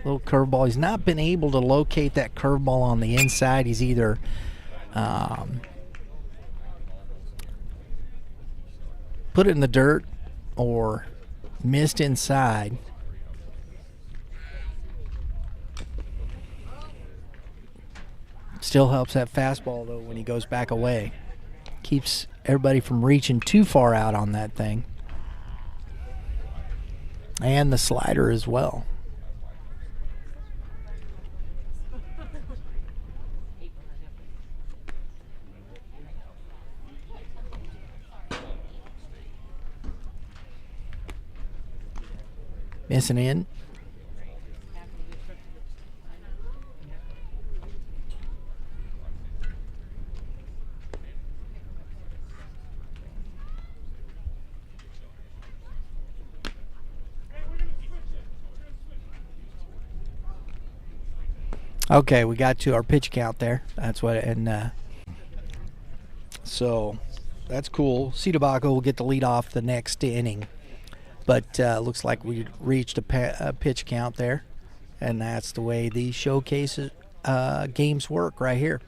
Little curveball. He's not been able to locate that curveball on the inside. He's either put it in the dirt or missed inside. Still helps that fastball, though, when he goes back away. Keeps everybody from reaching too far out on that thing. And the slider as well. Missing in. Okay, we got to our pitch count there. That's what, and so that's cool. Sidabaka will get the lead off the next inning, but looks like we reached a pitch count there, and that's the way these showcases games work right here.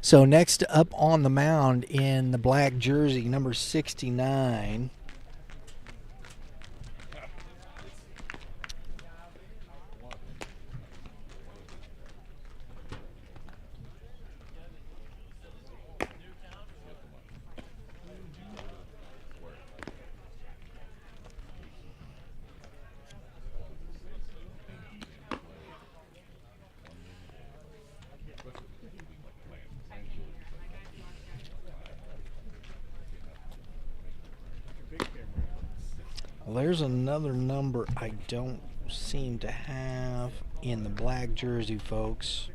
So next up on the mound in the black jersey, number 69. Well, there's another number I don't seem to have in the black jersey, folks.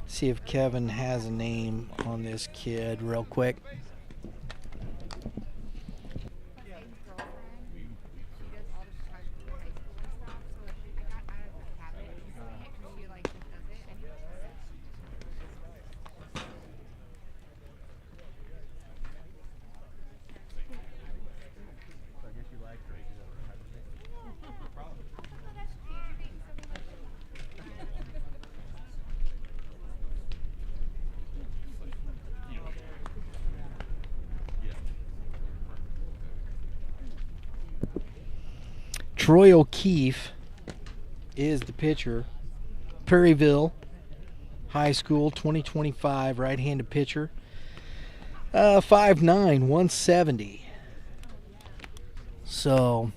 See if Kevin has a name on this kid real quick. Troy O'Keefe is the pitcher. Perryville High School, 2025, right-handed pitcher. 5'9", 170. So,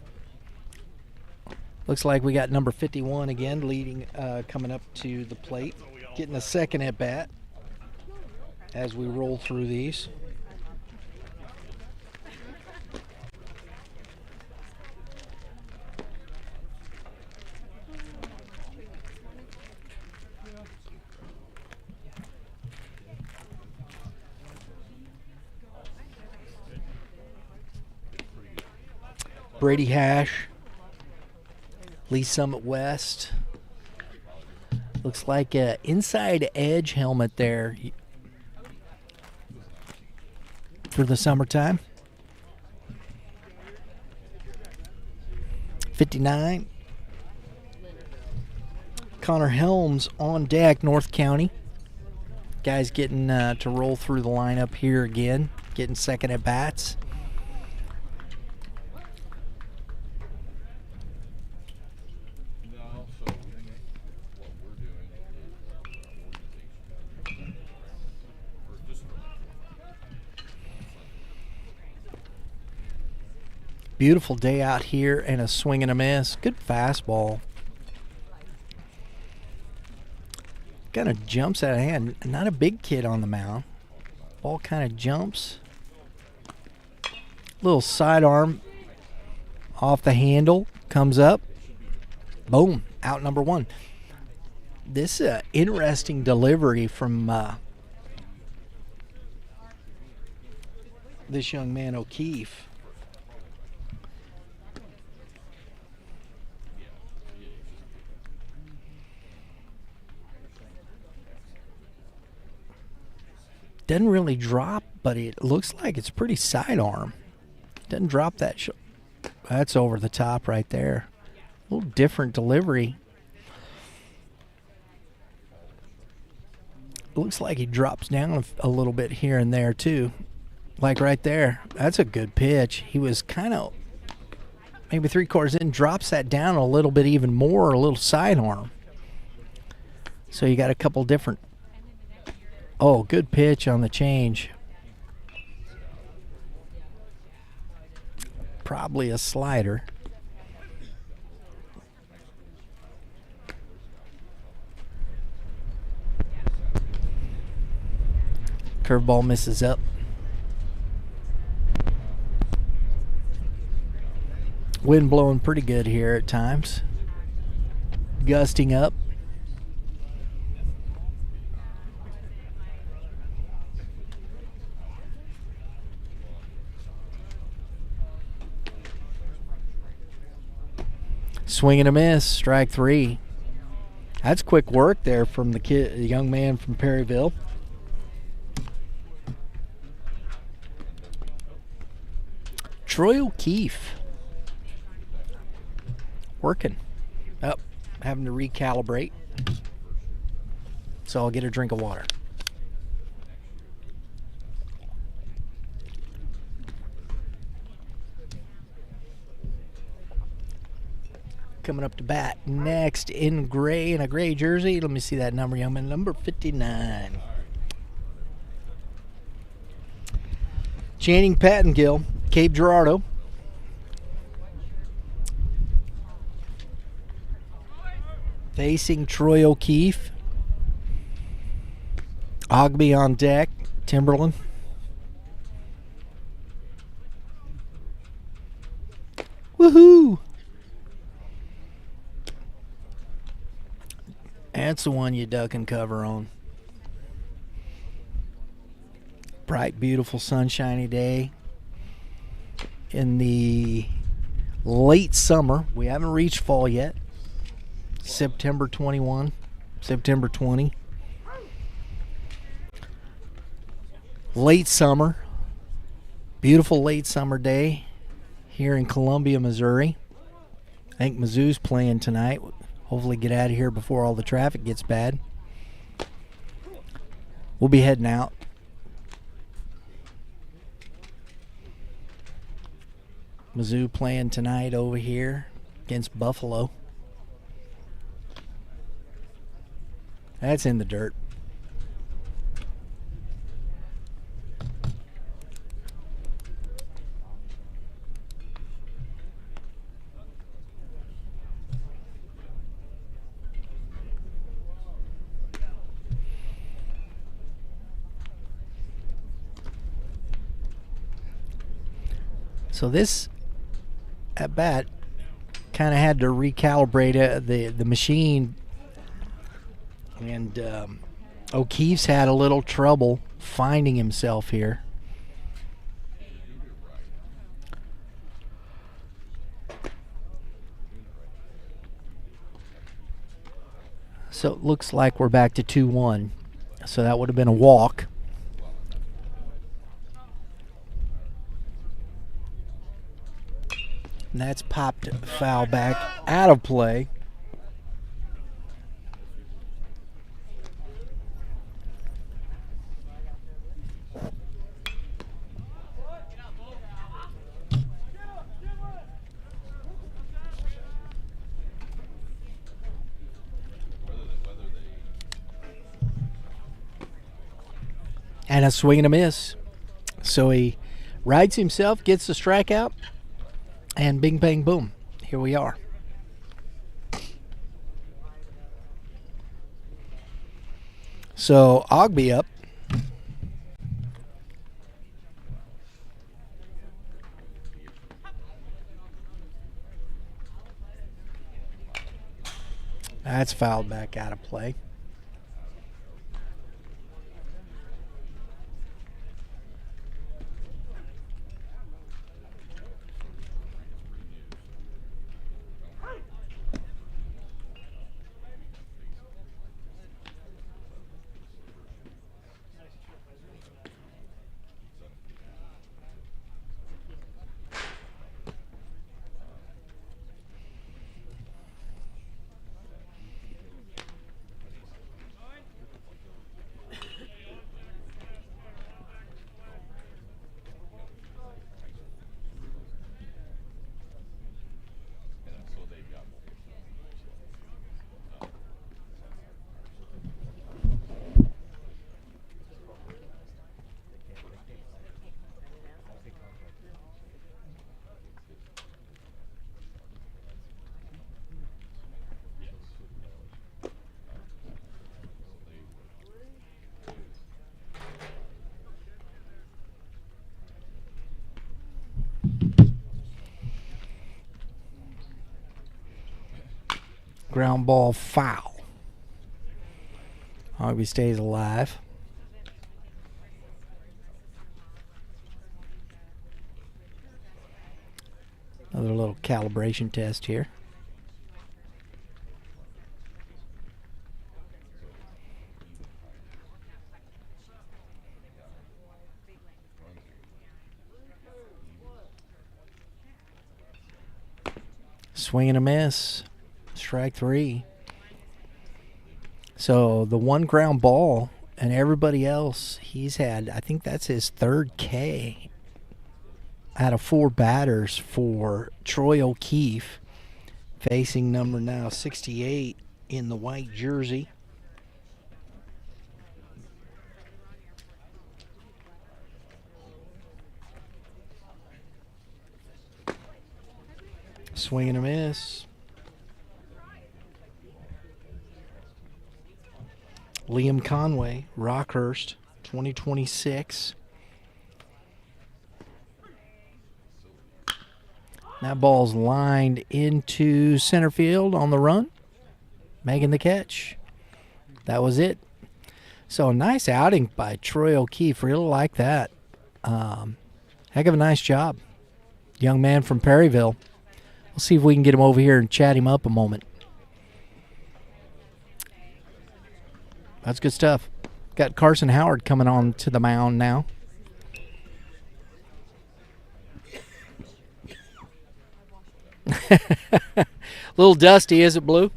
looks like we got number 51 again, leading, coming up to the plate, getting a second at bat as we roll through these. Brady Hash, Lee Summit West. Looks like an inside edge helmet there for the summertime. 59. Connor Helms on deck, North County. Guys getting to roll through the lineup here again, getting second at bats. Beautiful day out here and a swing and a miss. Good fastball. Kind of jumps out of hand. Not a big kid on the mound. Ball kind of jumps. Little sidearm off the handle. Comes up. Boom. Out number one. This is an interesting delivery from this young man, O'Keefe. Doesn't really drop, but it looks like it's pretty sidearm. Doesn't drop that. That's over the top right there. A little different delivery. Looks like he drops down a little bit here and there too. Like right there. That's a good pitch. He was kind of maybe 3/4 in, drops that down a little bit even more, a little sidearm. So you got a couple different. Oh, good pitch on the change. Probably a slider. Curveball misses up. Wind blowing pretty good here at times. Gusting up. Swing and a miss, strike three. That's quick work there from the young man from Perryville. Troy O'Keefe. Working. Up, having to recalibrate. So I'll get a drink of water. Coming up to bat next in gray, in a gray jersey. Let me see that number, young man. Number 59. Channing Pattengill, Cape Girardeau. Facing Troy O'Keefe. Ogby on deck, Timberland. Woohoo! That's the one you duck and cover on. Bright, beautiful, sunshiny day in the late summer. We haven't reached fall yet. September 21, September 20. Late summer. Beautiful late summer day here in Columbia, Missouri. I think Mizzou's playing tonight. Hopefully get out of here before all the traffic gets bad. We'll be heading out. Mizzou playing tonight over here. against Buffalo. That's in the dirt. So this at bat kind of had to recalibrate the machine, and O'Keefe's had a little trouble finding himself here. So it looks like we're back to 2-1. So that would have been a walk. And that's popped foul back out of play. And a swing and a miss. So he rights himself, gets the strikeout, and bing, bang, boom. Here we are. So Ogby up. That's fouled back out of play. Ground ball foul. Ogby stays alive. Another little calibration test here. Swing and a miss. Strike three. So the one ground ball and everybody else he's had, I think that's his third K out of 4 batters for Troy O'Keefe, facing number now 68 in the white jersey. Swing and a miss. Liam Conway, Rockhurst, 2026. That ball's lined into center field on the run, making the catch. That was it. So a nice outing by Troy O'Keefe. Really like that. Heck of a nice job. Young man from Perryville. We'll see if we can get him over here and chat him up a moment. That's good stuff. Got Carson Howard coming on to the mound now. Little dusty, is it, Blue?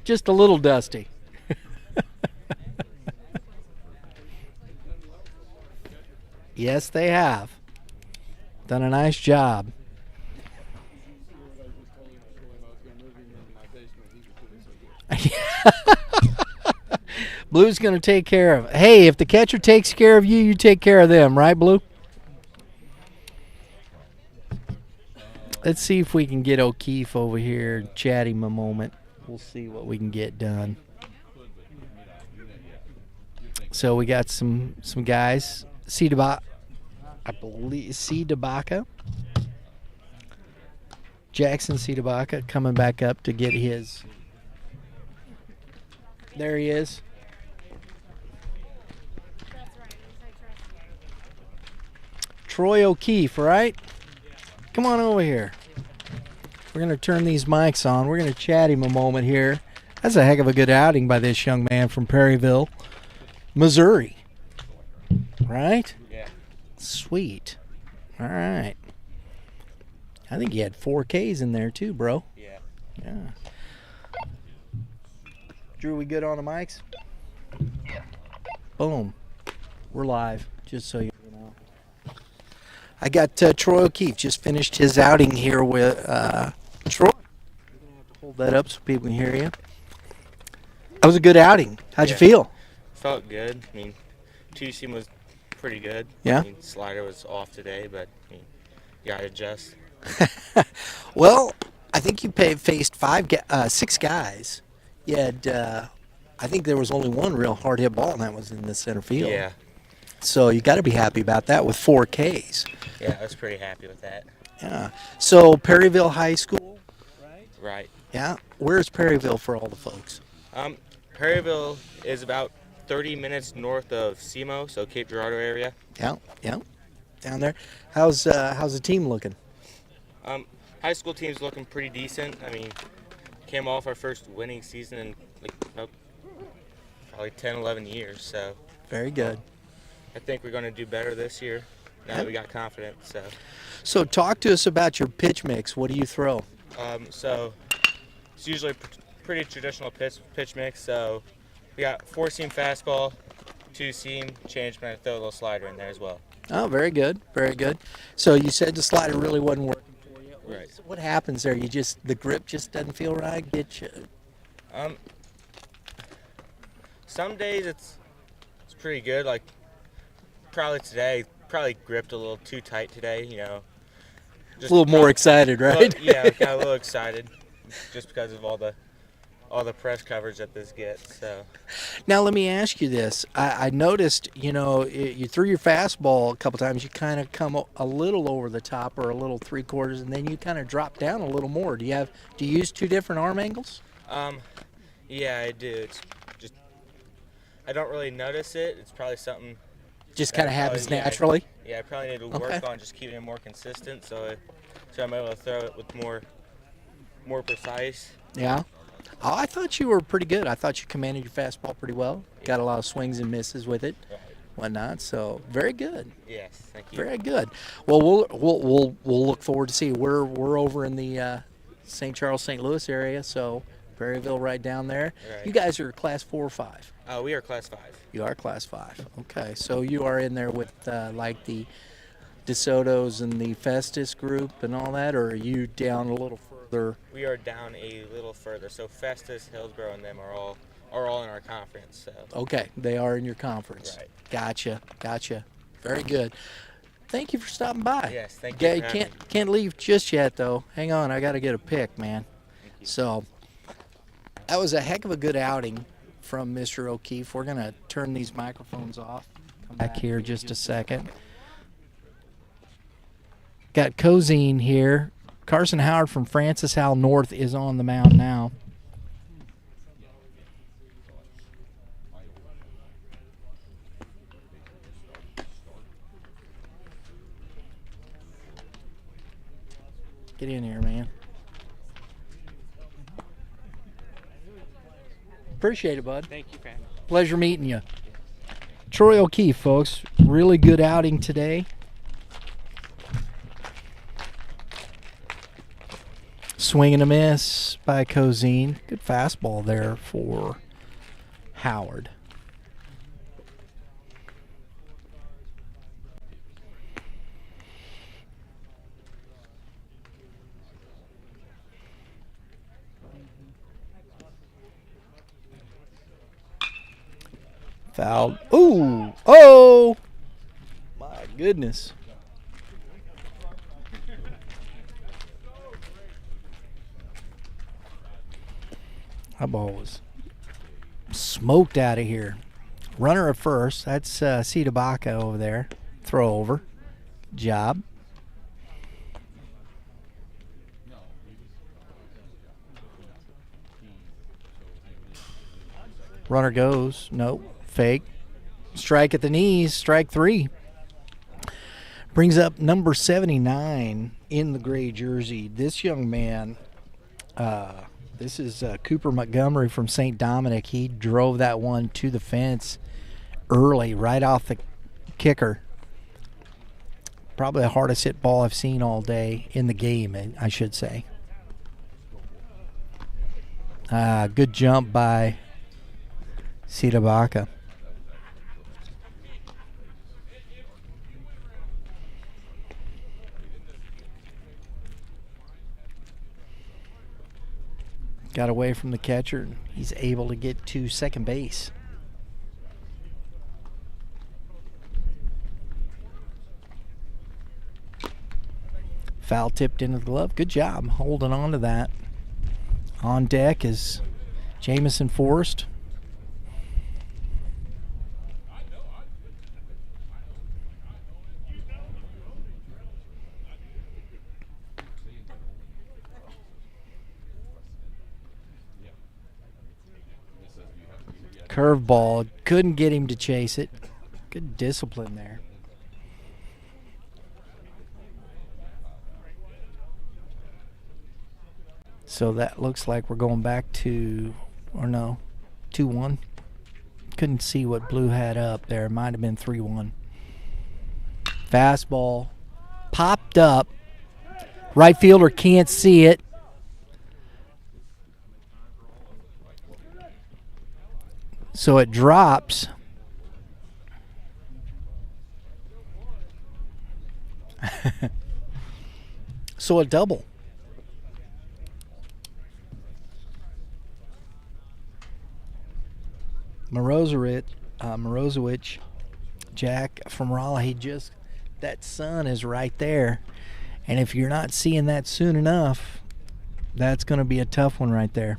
Just a little dusty. Yes, they have. Done a nice job. Blue's going to take care of it. Hey, if the catcher takes care of you, you take care of them, right, Blue? Let's see if we can get O'Keefe over here and chat him a moment. We'll see what we can get done. So we got some guys. I believe C. Dabaka. Jackson C. Dabaka coming back up to get his. There he is. Troy O'Keefe, right? Come on over here. We're going to turn these mics on. We're going to chat him a moment here. That's a heck of a good outing by this young man from Perryville, Missouri. Right? Yeah. Sweet. All right. I think you had 4 Ks in there too, bro. Yeah. Yeah. Drew, we good on the mics? Yeah. Boom. We're live, just so you know. I got Troy O'Keefe. Just finished his outing here with Troy. You're going to have to hold that up so people can hear you. That was a good outing. How'd you feel? Felt good. I mean, two-seam was pretty good. Yeah? I mean, slider was off today, but I mean, you got to adjust. Well, I think you faced 6 guys. You had, I think there was only one real hard hit ball, and that was in the center field. Yeah. So you got to be happy about that with 4 Ks. Yeah, I was pretty happy with that. Yeah. So Perryville High School, right? Right. Yeah. Where's Perryville for all the folks? Perryville is about 30 minutes north of SEMO, so Cape Girardeau area. Yeah. Down there. How's the team looking? High school team's looking pretty decent. I mean, came off our first winning season in probably 10, 11 years, so Very good. I think we're going to do better this year now that we got confidence. So talk to us about your pitch mix. What do you throw? So it's usually pretty traditional pitch mix. So we got 4-seam fastball, 2-seam, change, and I throw a little slider in there as well. Oh, very good. Very good. So you said the slider really wasn't working for you. Right. What happens there? The grip just doesn't feel right? Get you. Some days it's pretty good. Like probably today, gripped a little too tight today. Just A little more excited, right? Yeah, got a little excited just because of all the press coverage that this gets. So Now let me ask you this. I noticed, you threw your fastball a couple times. You kind of come a little over the top or a little 3/4, and then you kind of drop down a little more. Do you use 2 different arm angles? yeah, I do. It's just I don't really notice it. It's probably something. Just kind of happens probably, naturally. Yeah, I probably need to work on just keeping it more consistent, so I'm able to throw it with more precise. Yeah. Oh, I thought you were pretty good. I thought you commanded your fastball pretty well. Got a lot of swings and misses with it, whatnot. So very good. Yes, thank you. Very good. Well, we'll look forward to see. We're over in the St. Charles, St. Louis area, so Perryville right down there. Right. You guys are class 4 or 5? We are class 5. You are class 5. Okay, so you are in there with like the DeSoto's and the Festus group and all that, or are you down a little further? We are down a little further. So Festus, Hillsborough, and them are all in our conference. So. Okay, they are in your conference. Right. Gotcha. Very good. Thank you for stopping by. Yes, thank you. Okay, for having me. can't leave just yet though. Hang on, I got to get a pick, man. So that was a heck of a good outing from Mr. O'Keefe. We're gonna turn these microphones off. Come back here just a second. Got Cozine here. Carson Howard from Francis Howell North is on the mound now. Get in here, man. Appreciate it, bud. Thank you, fam. Pleasure meeting you. Troy O'Keefe, folks. Really good outing today. Swing and a miss by Cozine. Good fastball there for Howard. Fouled. Ooh. Oh. My goodness. That ball was smoked out of here. Runner at first. That's Baca over there. Throw over. Job. Runner goes. Nope. Fake. Strike at the knees. Strike 3. Brings up number 79 in the gray jersey. This young man, this is Cooper Montgomery from St. Dominic. He drove that one to the fence early, right off the kicker. Probably the hardest hit ball I've seen all day in the game, I should say. Good jump by Baca. Got away from the catcher. He's able to get to second base. Foul tipped into the glove. Good job holding on to that. On deck is Jamison Forrest. Curveball. Couldn't get him to chase it. Good discipline there. So that looks like we're going back to, or no, 2-1. Couldn't see what Blue had up there. It might have been 3-1. Fastball popped up. Right fielder can't see it. So it drops. So a double. Morozowicz, Jack from Raleigh, that sun is right there. And if you're not seeing that soon enough, that's going to be a tough one right there.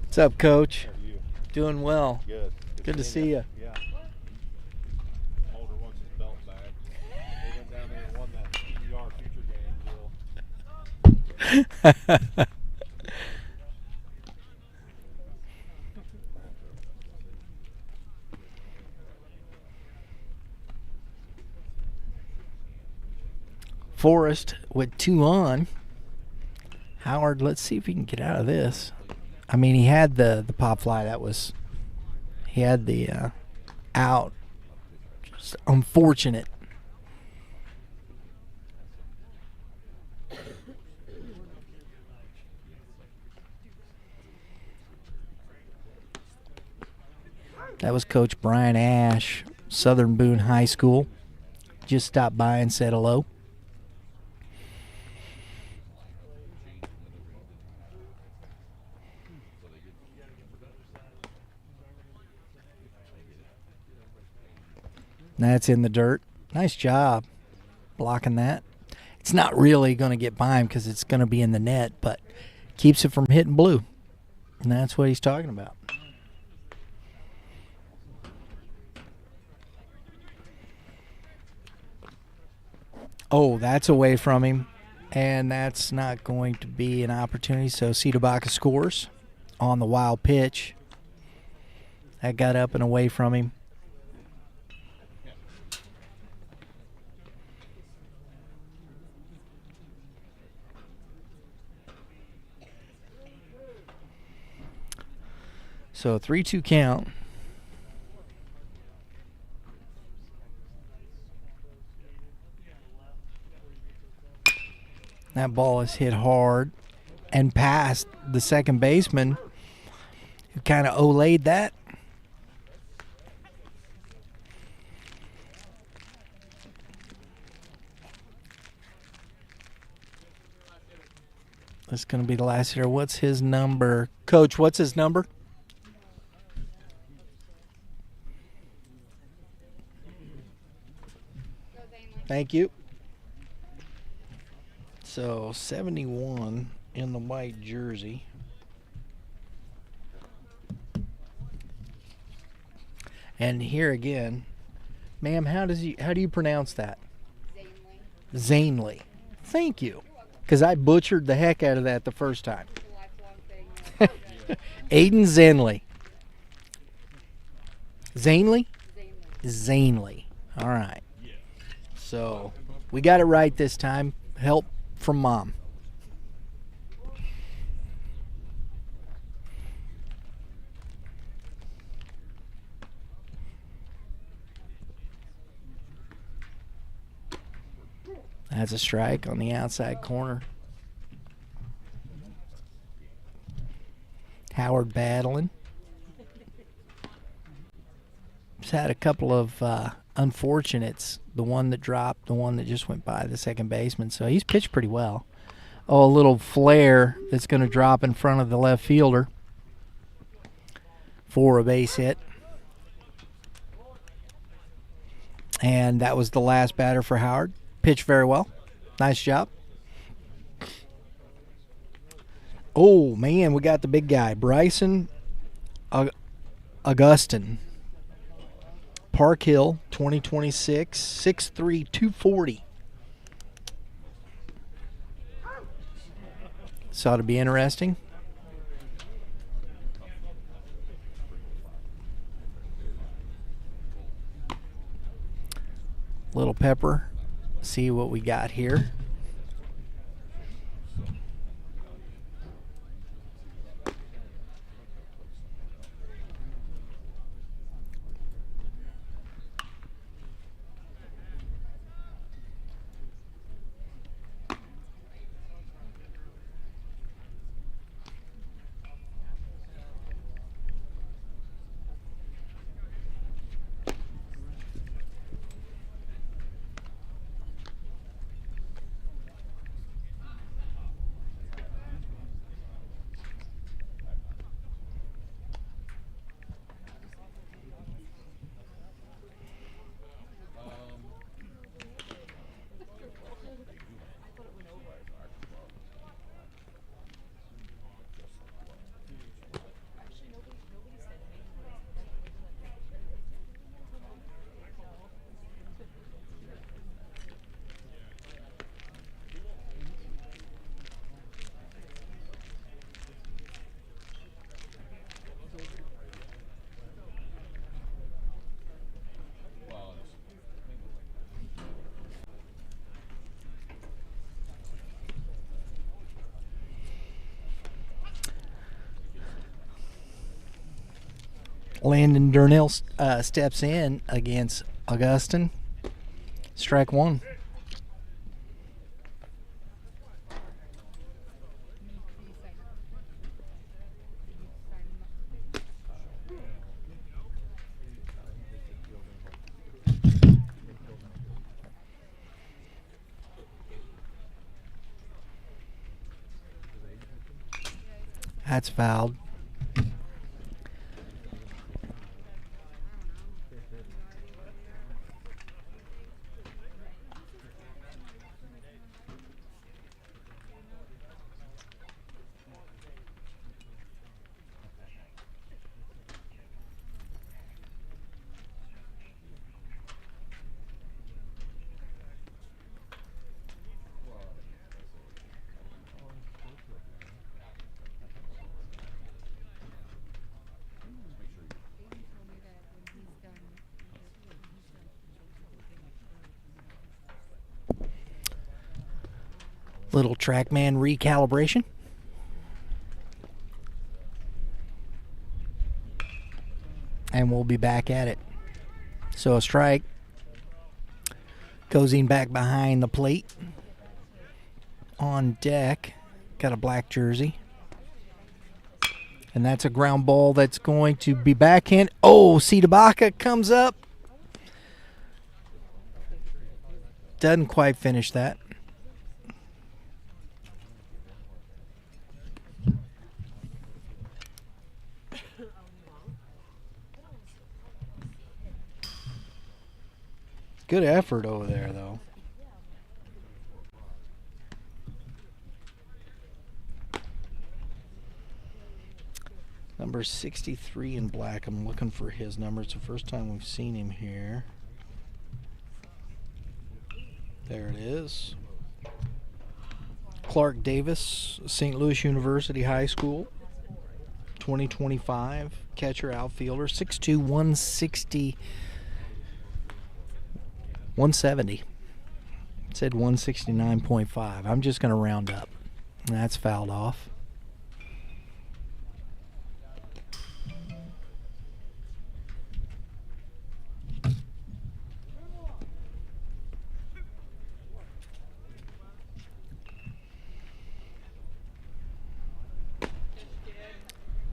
What's up, Coach? How are you? Doing well. Good. Good to see you. Yeah. Holder wants his belt back. They went down there and won that ER future game, Jill. Forrest with 2 on. Howard, let's see if he can get out of this. I mean, he had the pop fly. He had the out. Just unfortunate. That was Coach Brian Ash, Southern Boone High School. Just stopped by and said hello. That's in the dirt. Nice job blocking that. It's not really going to get by him because it's going to be in the net, but keeps it from hitting Blue. And that's what he's talking about. Oh, that's away from him. And that's not going to be an opportunity. So Baca scores on the wild pitch. That got up and away from him. So 3-2 count. That ball is hit hard and past the second baseman, who kind of olayed that. That's going to be the last hitter. What's his number? Coach, what's his number? Thank you. So 71 in the white jersey. And here again, ma'am, how do you pronounce that? Zanely. Thank you. Because I butchered the heck out of that the first time. Aiden Zanley. Zanley? Zanley. All right. So we got it right this time. Help from Mom. That's a strike on the outside corner. Howard battling. Just had a couple of unfortunates. The one that dropped, the one that just went by the second baseman. So he's pitched pretty well. Oh, a little flare that's going to drop in front of the left fielder for a base hit. And that was the last batter for Howard. Pitched very well. Nice job. Oh, man, we got the big guy. Bryson Augustin. Park Hill, 2026, 6'3", 240. So it'll be interesting. Little pepper. See what we got here. Landon Durnell steps in against Augustin. Strike one. That's fouled. Little TrackMan recalibration. And we'll be back at it. So a strike. Goes in back behind the plate. On deck. Got a black jersey. And that's a ground ball that's going to be backhand. Oh, Sidabaka comes up. Doesn't quite finish that. Good effort over there, though. Number 63 in black. I'm looking for his number. It's the first time we've seen him here. There it is. Clark Davis, St. Louis University High School, 2025. Catcher, outfielder, 6'2", 160, 170. It said 169.5. I'm just going to round up. That's fouled off.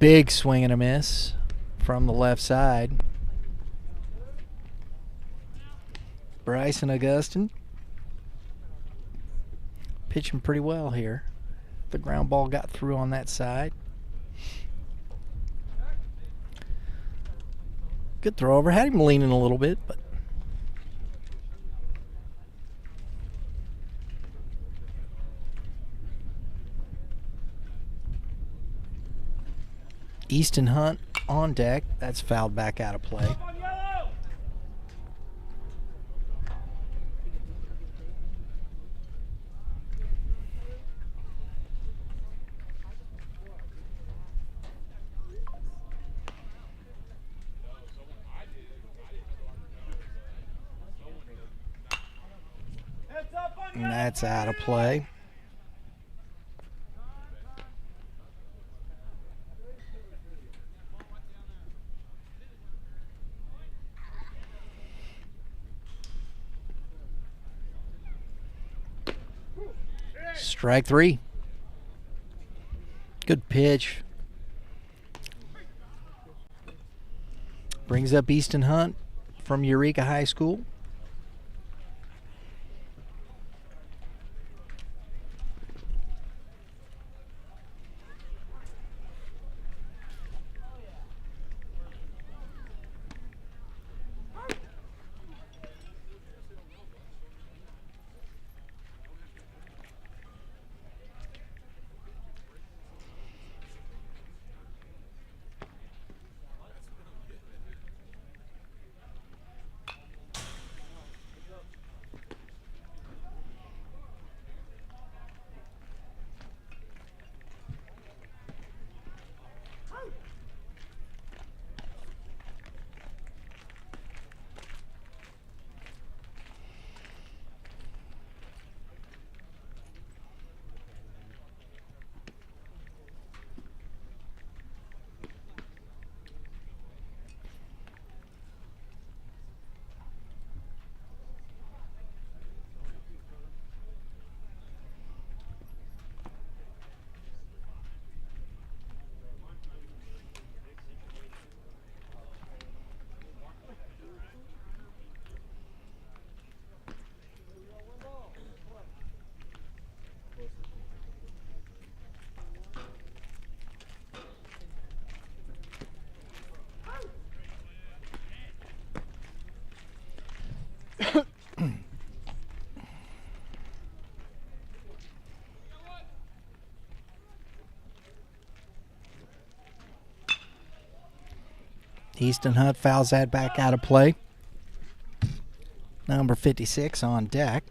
Big swing and a miss from the left side. Bryson Augustin pitching pretty well here. The ground ball got through on that side. Good throw over. Had him leaning a little bit, but Easton Hunt on deck. That's fouled back out of play. On yellow. Heads up on And yellow. that's out of play. Strike three. Good pitch. Brings up Easton Hunt from Eureka High School. Easton Hunt fouls that back out of play. Number 56 on deck.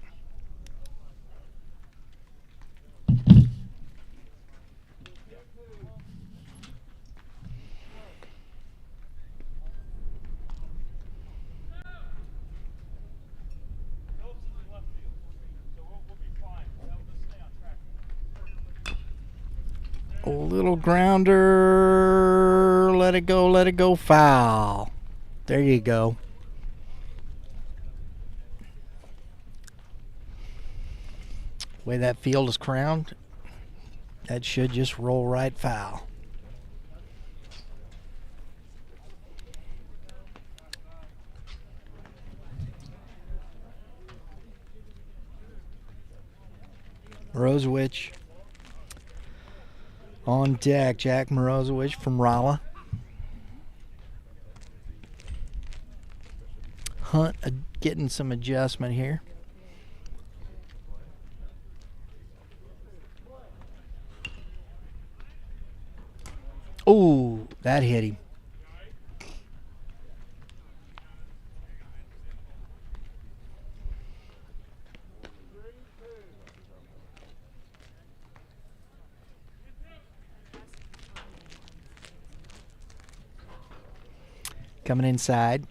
A little grounder. Let it go, foul. There you go. Way that field is crowned, that should just roll right foul. Morozowicz on deck. Jack Morozowicz from Rolla. Hunt getting some adjustment here. Ooh, That hit him. Coming inside.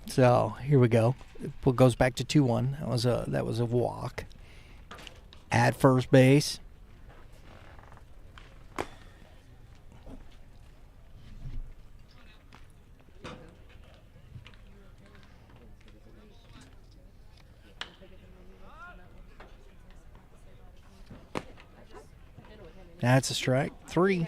So here we go. It goes back to 2-1. That was a walk. At first base. That's a strike. 3.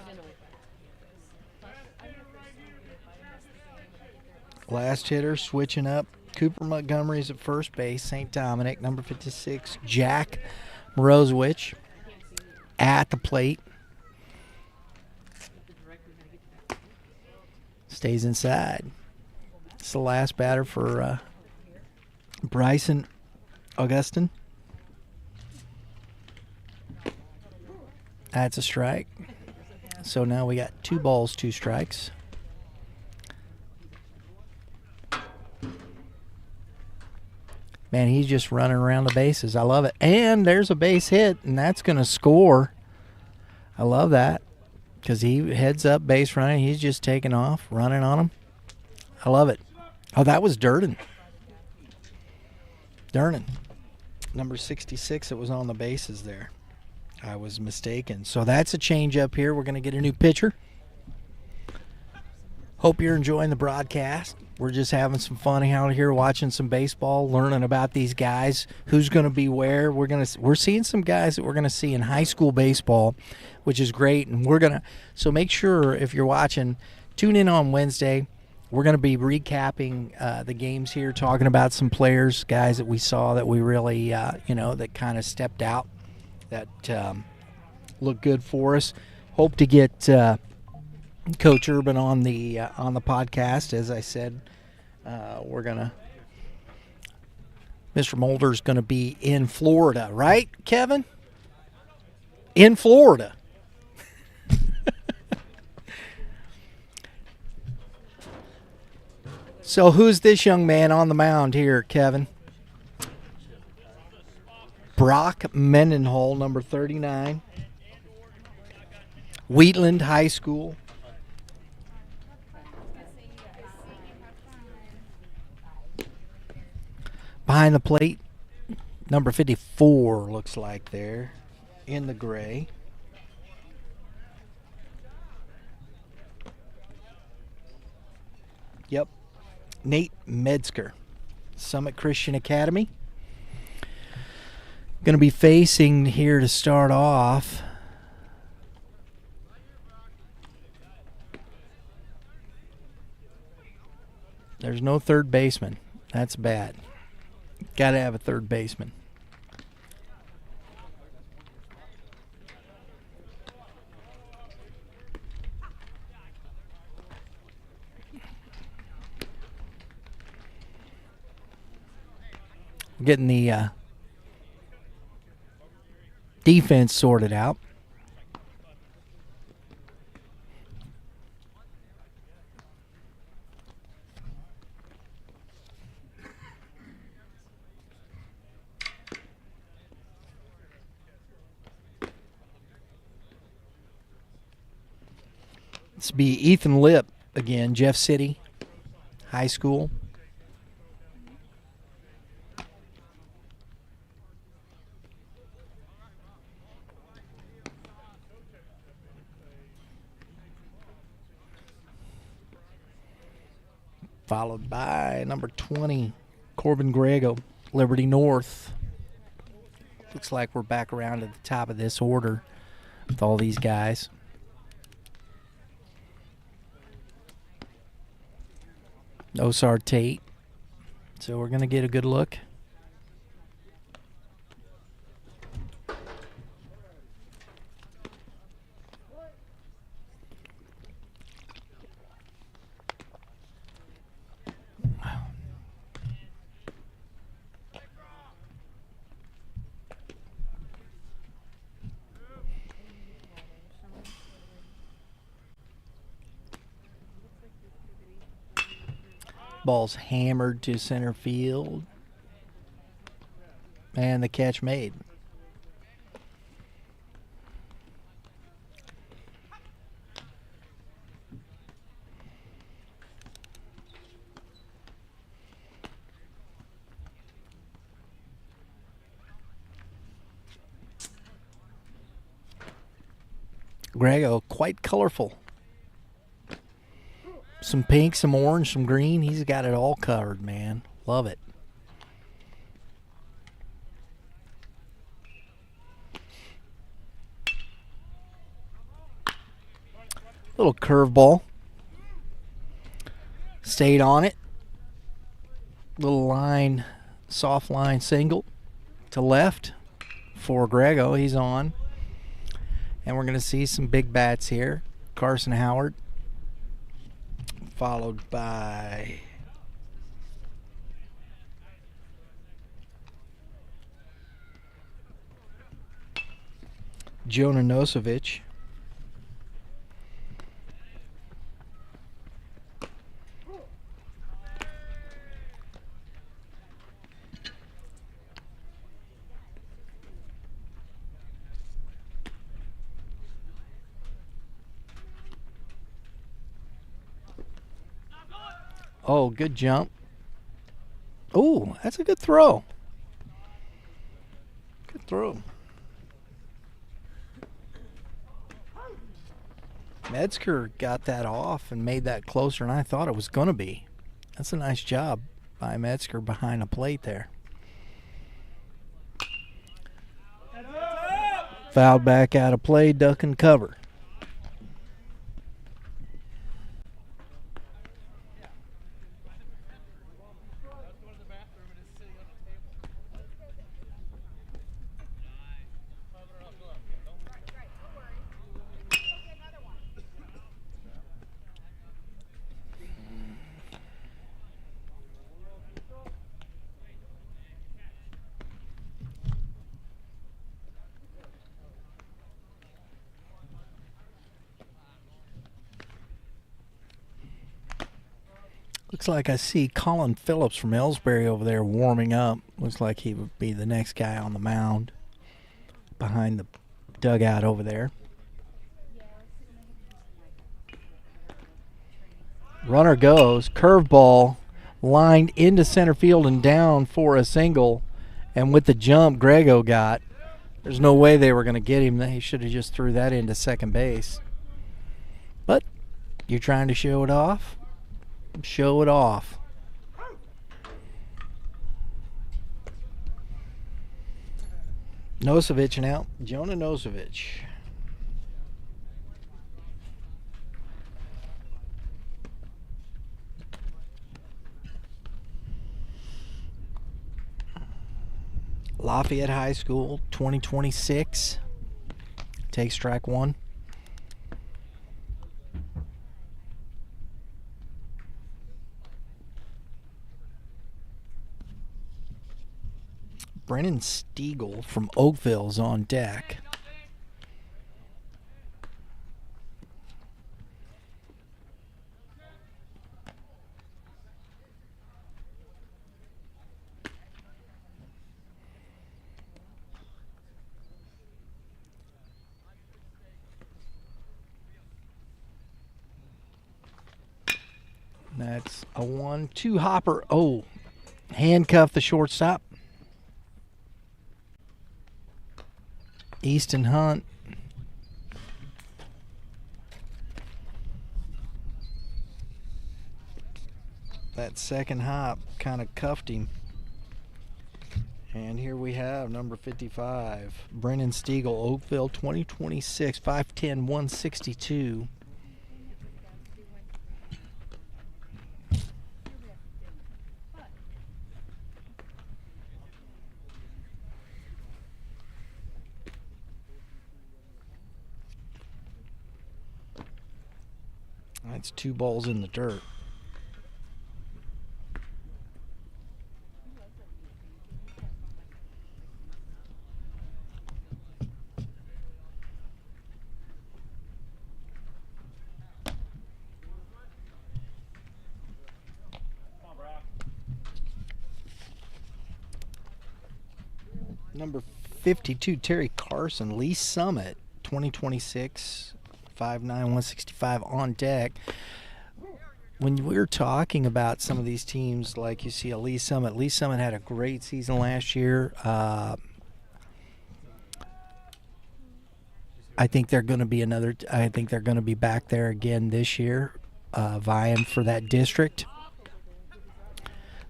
Last hitter switching up. Cooper Montgomery's at first base. St. Dominic, number 56. Jack Morozowicz at the plate. Stays inside. It's the last batter for Bryson Augustin. That's a strike. So now we got 2 balls, 2 strikes. Man, he's just running around the bases. I love it. And there's a base hit, and that's going to score. I love that because he heads up base running. He's just taking off, running on him. I love it. Oh, that was Durden. Number 66 that was on the bases there. I was mistaken. So that's a change up here. We're going to get a new pitcher. Hope you're enjoying the broadcast. We're just having some fun out here watching some baseball, learning about these guys, who's going to be where. We're seeing some guys that we're going to see in high school baseball, which is great. And so make sure if you're watching, tune in on Wednesday. We're going to be recapping the games here, talking about some players, guys that we saw that we really, that kind of stepped out, that looked good for us. Hope to get Coach Urban on the podcast. As I said, Mr. Mulder's gonna be in Florida, right, Kevin? In Florida. So who's this young man on the mound here, Kevin? Brock Mendenhall, number 39. Wheatland High School. Behind the plate, number 54 looks like there in the gray. Yep. Nate Metzger, Summit Christian Academy. Going to be facing here to start off. There's no third baseman. That's bad. Got to have a third baseman. Getting the defense sorted out. This will be Ethan Lip again, Jeff City High School. Followed by number 20, Corbin Grego, Liberty North. Looks like we're back around at the top of this order with all these guys. Osar Tate. So we're going to get a good look. Ball's hammered to center field. And the catch made. Grego, quite colorful. Some pink, some orange, some green. He's got it all covered, man. Love it. Little curveball. Stayed on it. Little line, soft line single to left for Grego. He's on. And we're going to see some big bats here. Carson Howard, followed by Jonah Nosovich. Oh, good jump. Oh, that's a good throw. Good throw. Metzger got that off and made that closer than I thought it was going to be. That's a nice job by Metzger behind the plate there. Fouled back out of play, duck and cover. Looks like I see Colin Phillips from Ellsbury over there warming up. Looks like he would be the next guy on the mound behind the dugout over there. Runner goes. Curveball lined into center field and down for a single. And with the jump Grego got, there's no way they were going to get him. They should have just threw that into second base. But you're trying to show it off? Show it off. Nosovich now. Jonah Nosovich. Lafayette High School, 2026. Take strike one. Brennan Stiegel from Oakville's on deck. That's a 1-2 hopper. Oh, handcuff the shortstop. Easton Hunt. That second hop kind of cuffed him. And here we have number 55, Brennan Stiegel, Oakville 2026, 5'10", 162. That's 2 balls in the dirt. Number 52, Terry Carson, Lee Summit, 2026, 5'9", 165 on deck. When we're talking about some of these teams, like you see a Lee Summit had a great season last year. I think they're going to be back there again this year, vying for that district.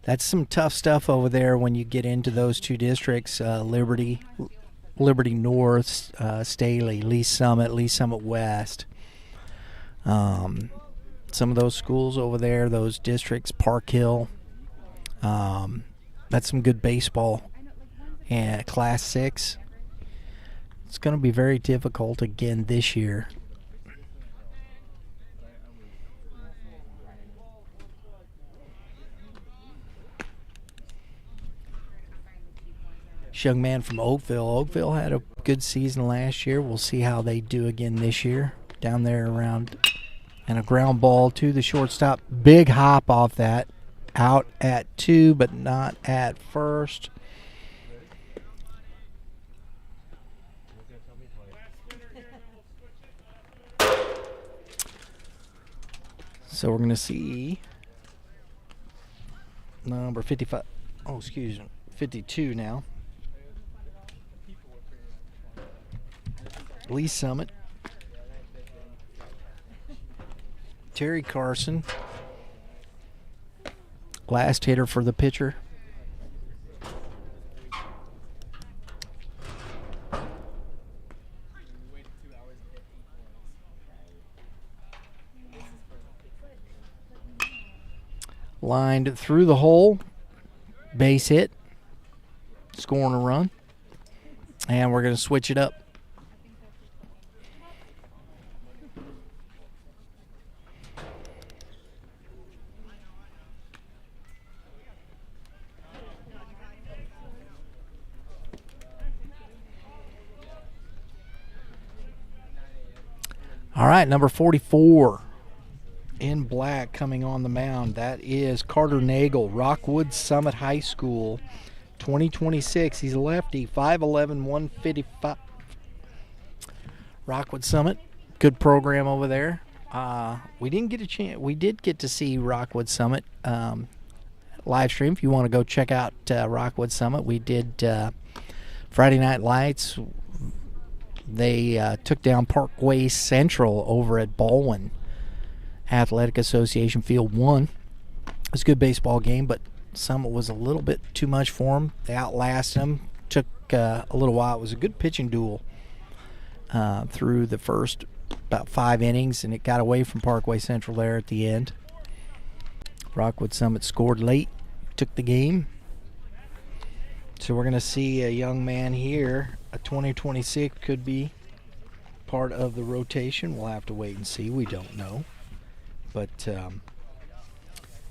That's some tough stuff over there when you get into those two districts, Liberty North, Staley, Lee Summit West. Some of those schools over there, those districts, Park Hill, that's some good baseball. And Class 6, it's going to be very difficult again this year. This young man from Oakville had a good season last year. We'll see how they do again this year. Down there around, and a ground ball to the shortstop. Big hop off that. Out at 2, but not at first. So we're going to see number 55. Oh, excuse me. 52 now. Lee Summit. Terry Carson. Last hitter for the pitcher. Lined through the hole. Base hit. Scoring a run. And we're going to switch it up. All right, number 44 in black coming on the mound. That is Carter Nagel, Rockwood Summit High School, 2026. He's a lefty, 5'11", 155. Rockwood Summit, good program over there. We didn't get a chance. We did get to see Rockwood Summit live stream. If you want to go check out Rockwood Summit, we did Friday Night Lights. They took down Parkway Central over at Baldwin Athletic Association Field 1. It was a good baseball game, but Summit was a little bit too much for them. They outlasted them. Took a little while. It was a good pitching duel through the first about 5 innings, and it got away from Parkway Central there at the end. Rockwood Summit scored late, took the game. So we're going to see a young man here, a 2026, could be part of the rotation. We'll have to wait and see. We don't know. But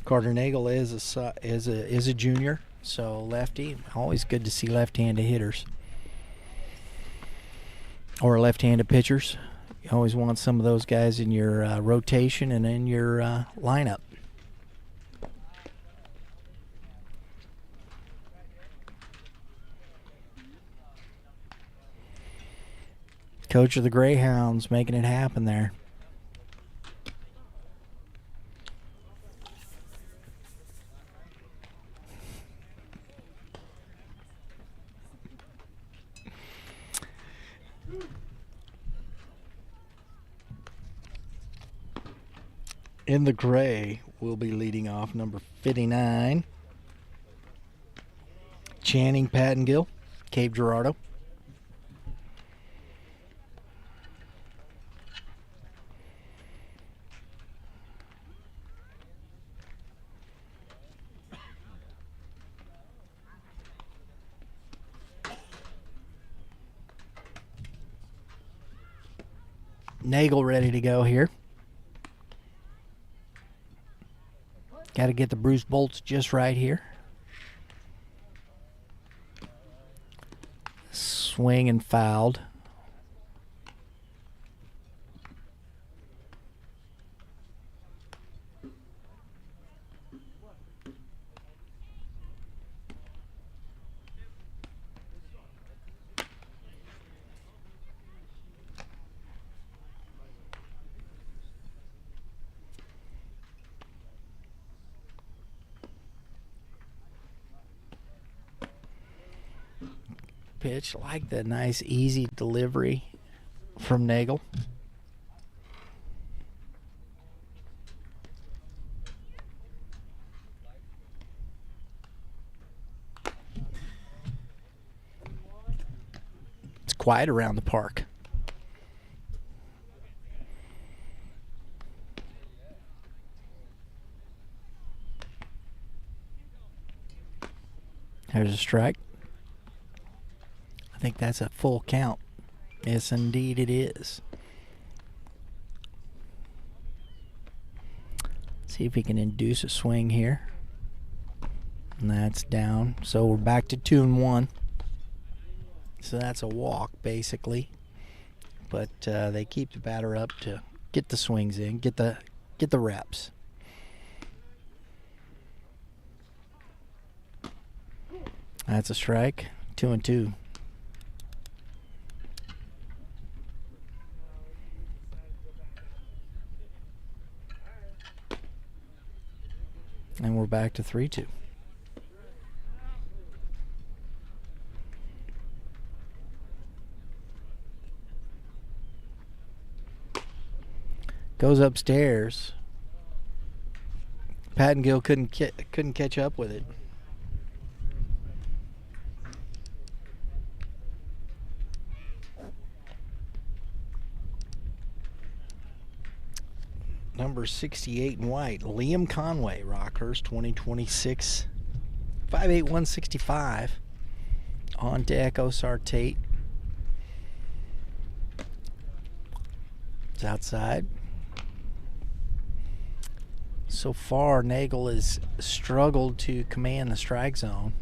Carter Nagel is a junior, so lefty. Always good to see left-handed hitters or left-handed pitchers. You always want some of those guys in your rotation and in your lineup. Coach of the Greyhounds making it happen there. In the gray, we'll be leading off number 59. Channing Pattengill, Cape Girardeau. Nagel ready to go here. Got to get the Bruce bolts just right here. Swing and fouled. pitch. Like the nice, easy delivery from Nagel. It's quiet around the park. There's a strike. I think that's a full count. Yes, indeed it is. See if he can induce a swing here. And that's down. So we're back to 2-1. So that's a walk, basically. But they keep the batter up to get the swings in, get the reps. That's a strike. 2-2. And we're back to 3-2. Goes upstairs. Pattengill couldn't catch up with it. Number 68 in white, Liam Conway, Rockhurst, 2026, 5'8", 165. On deck, Osar Tate. It's outside. So far, Nagel has struggled to command the strike zone.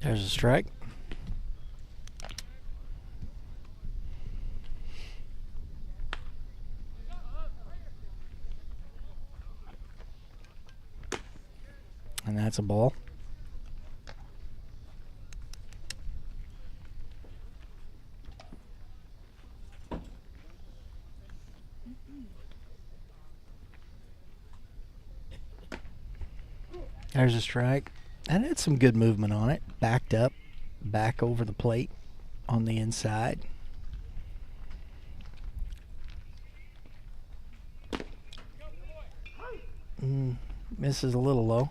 There's a strike. And that's a ball. There's a strike. And had some good movement on it. Backed up, back over the plate on the inside. Misses a little low.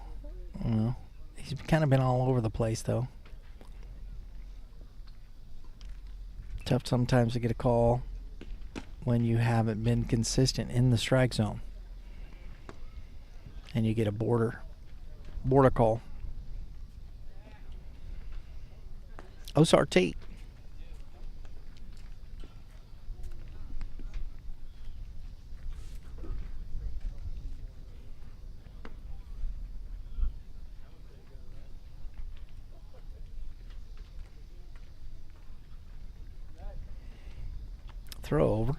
Well, he's kind of been all over the place, though. Tough sometimes to get a call when you haven't been consistent in the strike zone. And you get a border call. Osar Tate. Throw over.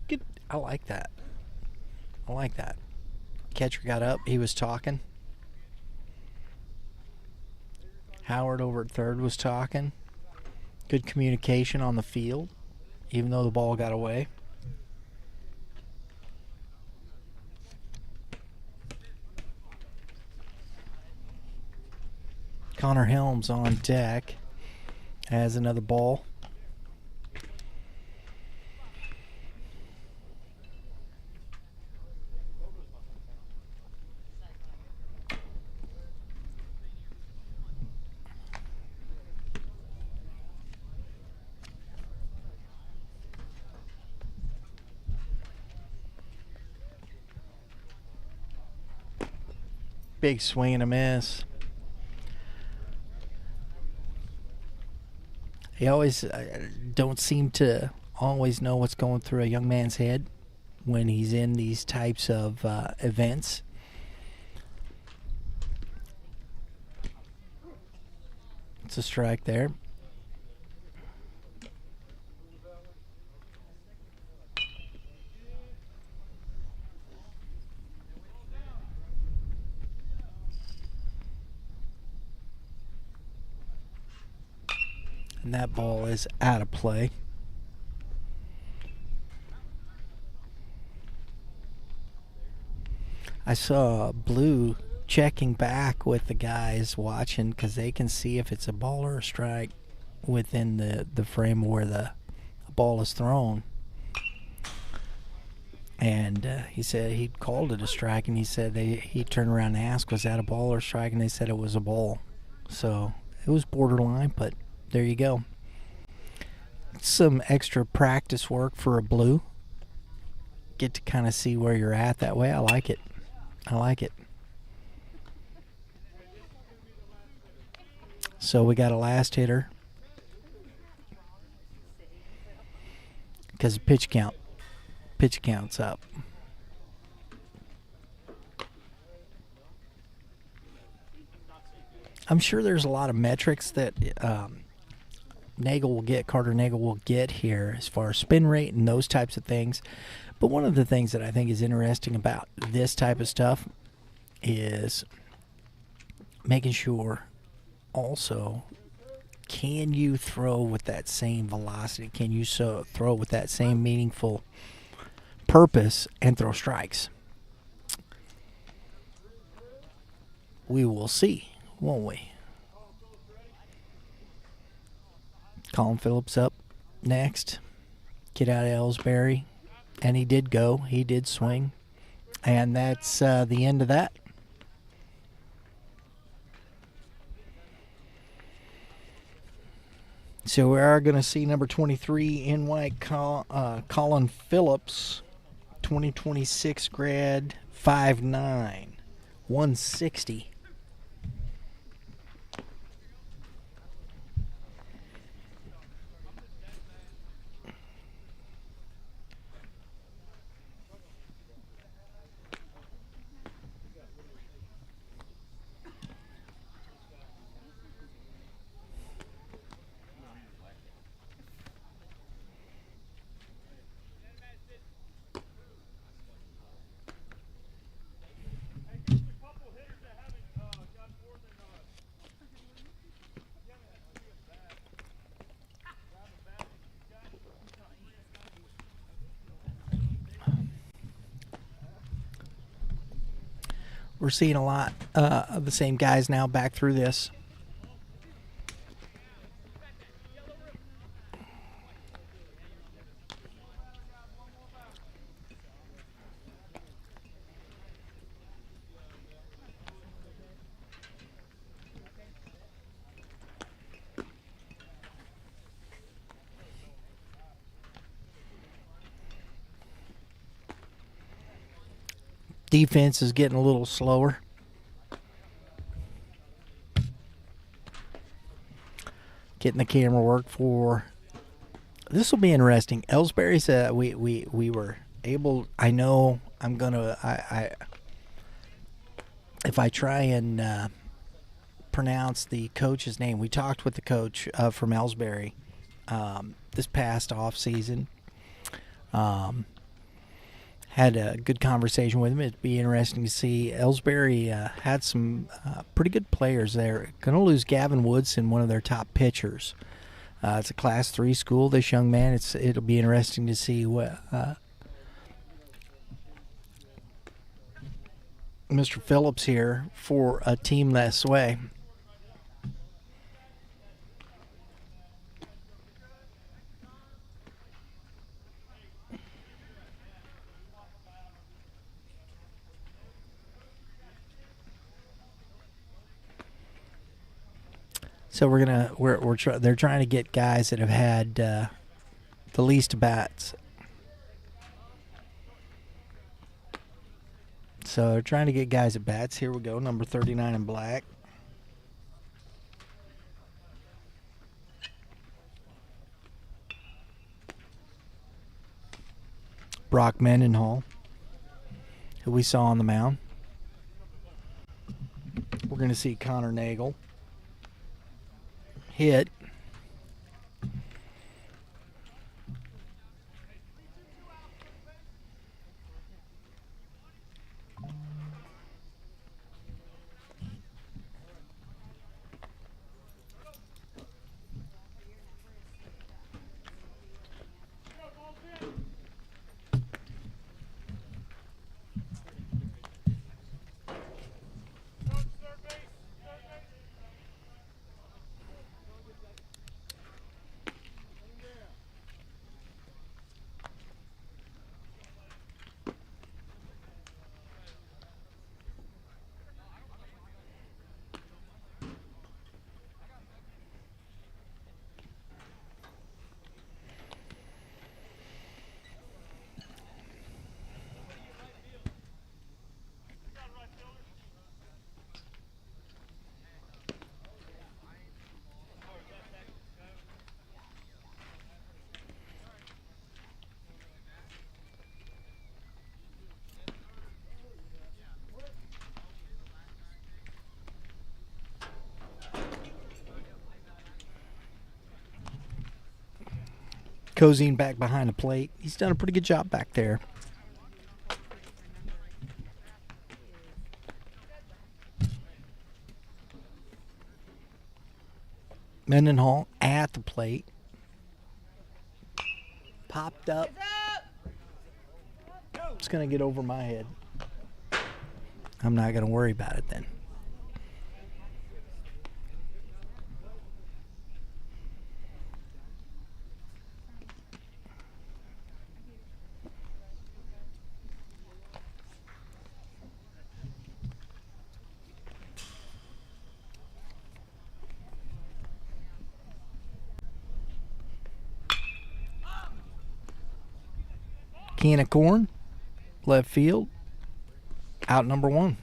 Good. I like that. I like that. Catcher got up. He was talking. Howard over at third was talking. Good communication on the field, even though the ball got away. Connor Helms on deck has another ball. Big swing and a miss. He always don't seem to always know what's going through a young man's head when he's in these types of events. It's a strike there. And that ball is out of play. I saw Blue checking back with the guys watching because they can see if it's a ball or a strike within the frame where the ball is thrown. And he said he called it a strike, and he said he turned around and asked, was that a ball or a strike? And they said it was a ball. So it was borderline, but there you go. Some extra practice work for a Blue. Get to kind of see where you're at that way. I like it. I like it. So we got a last hitter. Because pitch count's up. I'm sure there's a lot of metrics that Carter Nagel will get here as far as spin rate and those types of things. But one of the things that I think is interesting about this type of stuff is making sure also, can you throw with that same velocity? Can you throw with that same meaningful purpose and throw strikes? We will see, won't we? Colin Phillips up next. Get out of Ellsbury. And he did go. He did swing. And that's the end of that. So we are going to see number 23 in white, Colin Phillips, 2026 grad, 5'9", 160. We're seeing a lot of the same guys now back through this. Defense is getting a little slower. Getting the camera work for. This will be interesting. Ellsbury's we were able. I know I'm gonna. If I try and pronounce the coach's name, we talked with the coach from Ellsbury this past off season. Had a good conversation with him. It'd be interesting to see. Ellsbury had some pretty good players there. Going to lose Gavin Woodson, one of their top pitchers. It's a Class 3 school, this young man. It'll be interesting to see what Mr. Phillips here for a team this way. So they're trying to get guys that have had the least bats. So they're trying to get guys at bats. Here we go, number 39 in black. Brock Mendenhall, who we saw on the mound. We're going to see Connor Nagel hit. Cozine back behind the plate. He's done a pretty good job back there. Mendenhall at the plate. Popped up. It's going to get over my head. I'm not going to worry about it then. Can of corn, left field, out number 1.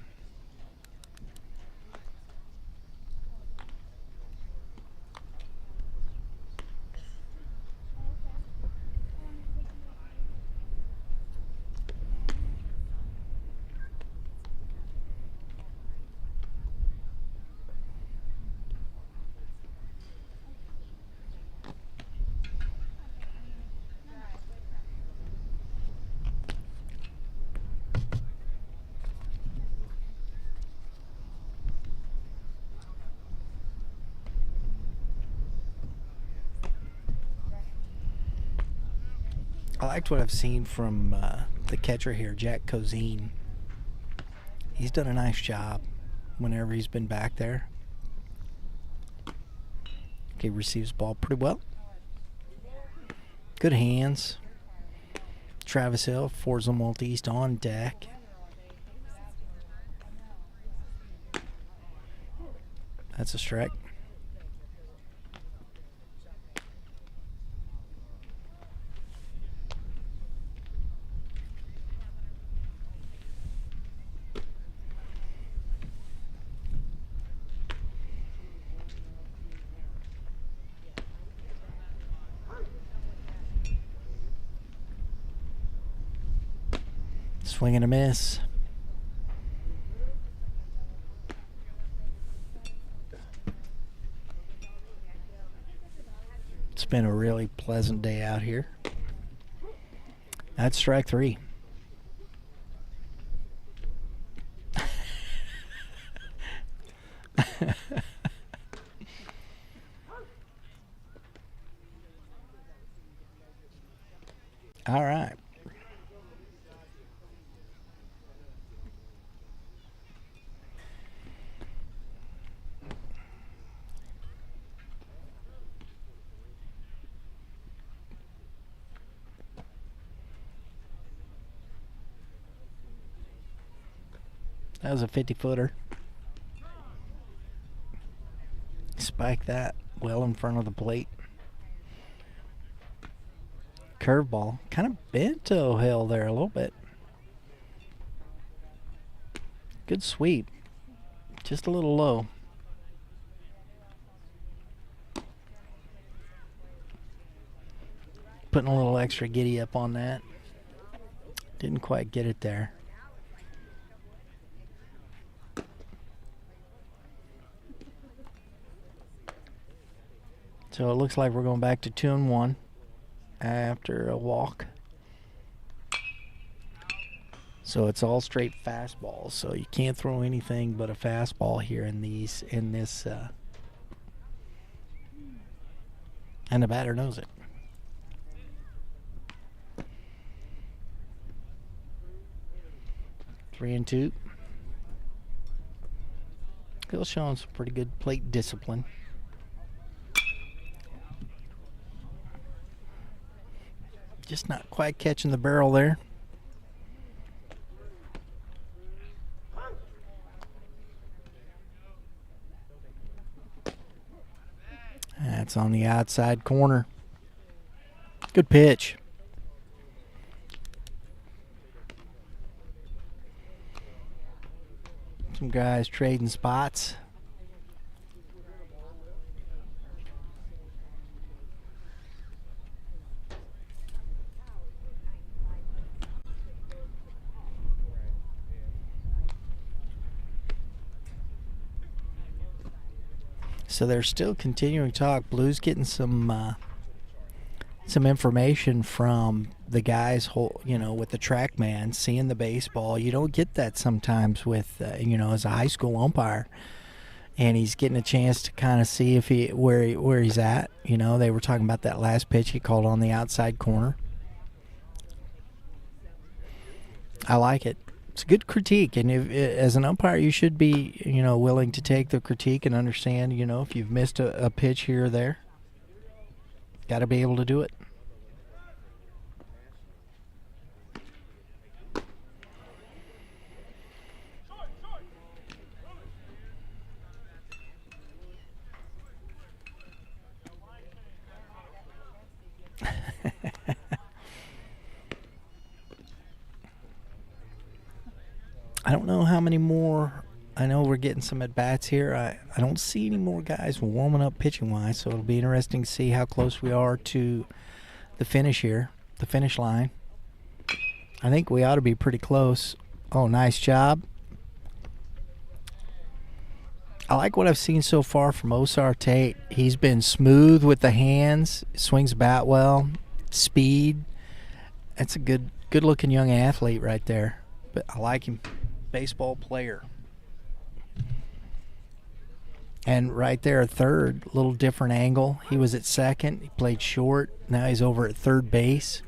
I liked what I've seen from the catcher here, Jack Cozine. He's done a nice job whenever he's been back there. He receives the ball pretty well. Good hands. Travis Hill, Forza Maltese on deck. That's a strike. Swing and a miss. It's been a really pleasant day out here. That's strike 3. All right. That was a 50-footer. Spike that well in front of the plate. Curveball. Kind of bent to O'Hill there a little bit. Good sweep. Just a little low. Putting a little extra giddy up on that. Didn't quite get it there. So it looks like we're going back to 2-1 after a walk. So it's all straight fastballs. So you can't throw anything but a fastball here in this. And the batter knows it. Three and two. Still showing some pretty good plate discipline. Just not quite catching the barrel there. That's on the outside corner. Good pitch. Some guys trading spots. So they're still continuing to talk. Blues getting some information from the guys, with the TrackMan, seeing the baseball. You don't get that sometimes with, as a high school umpire. And he's getting a chance to kind of see if where he's at. They were talking about that last pitch he called on the outside corner. I like it. It's a good critique, and as an umpire, you should be, willing to take the critique and understand, if you've missed a pitch here or there. Got to be able to do it. I don't know how many more. I know we're getting some at-bats here. I don't see any more guys warming up pitching-wise, so it'll be interesting to see how close we are to the finish here, the finish line. I think we ought to be pretty close. Oh, nice job. I like what I've seen so far from Osar Tate. He's been smooth with the hands, swings bat well, speed. That's a good-looking young athlete right there. But I like him. Baseball player. And right there at third, a little different angle. He was at second. He played short. Now he's over at third base.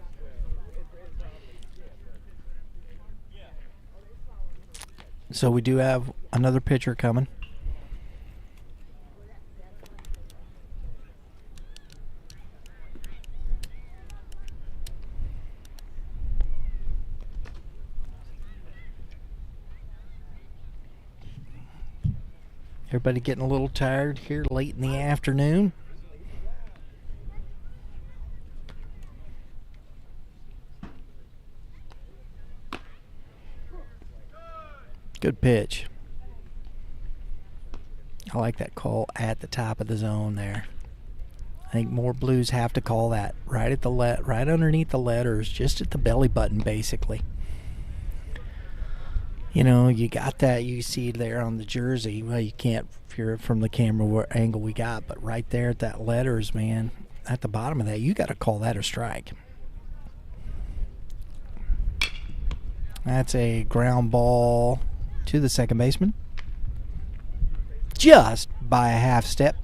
So we do have another pitcher coming. Everybody getting a little tired here late in the afternoon. Good pitch. I like that call at the top of the zone there. I think more Blues have to call that right at the right underneath the letters, just at the belly button, basically. You got that. You see there on the jersey. Well, you can't if you're from the camera angle we got, but right there at that letters, man, at the bottom of that, you got to call that a strike. That's a ground ball to the second baseman. Just by a half step.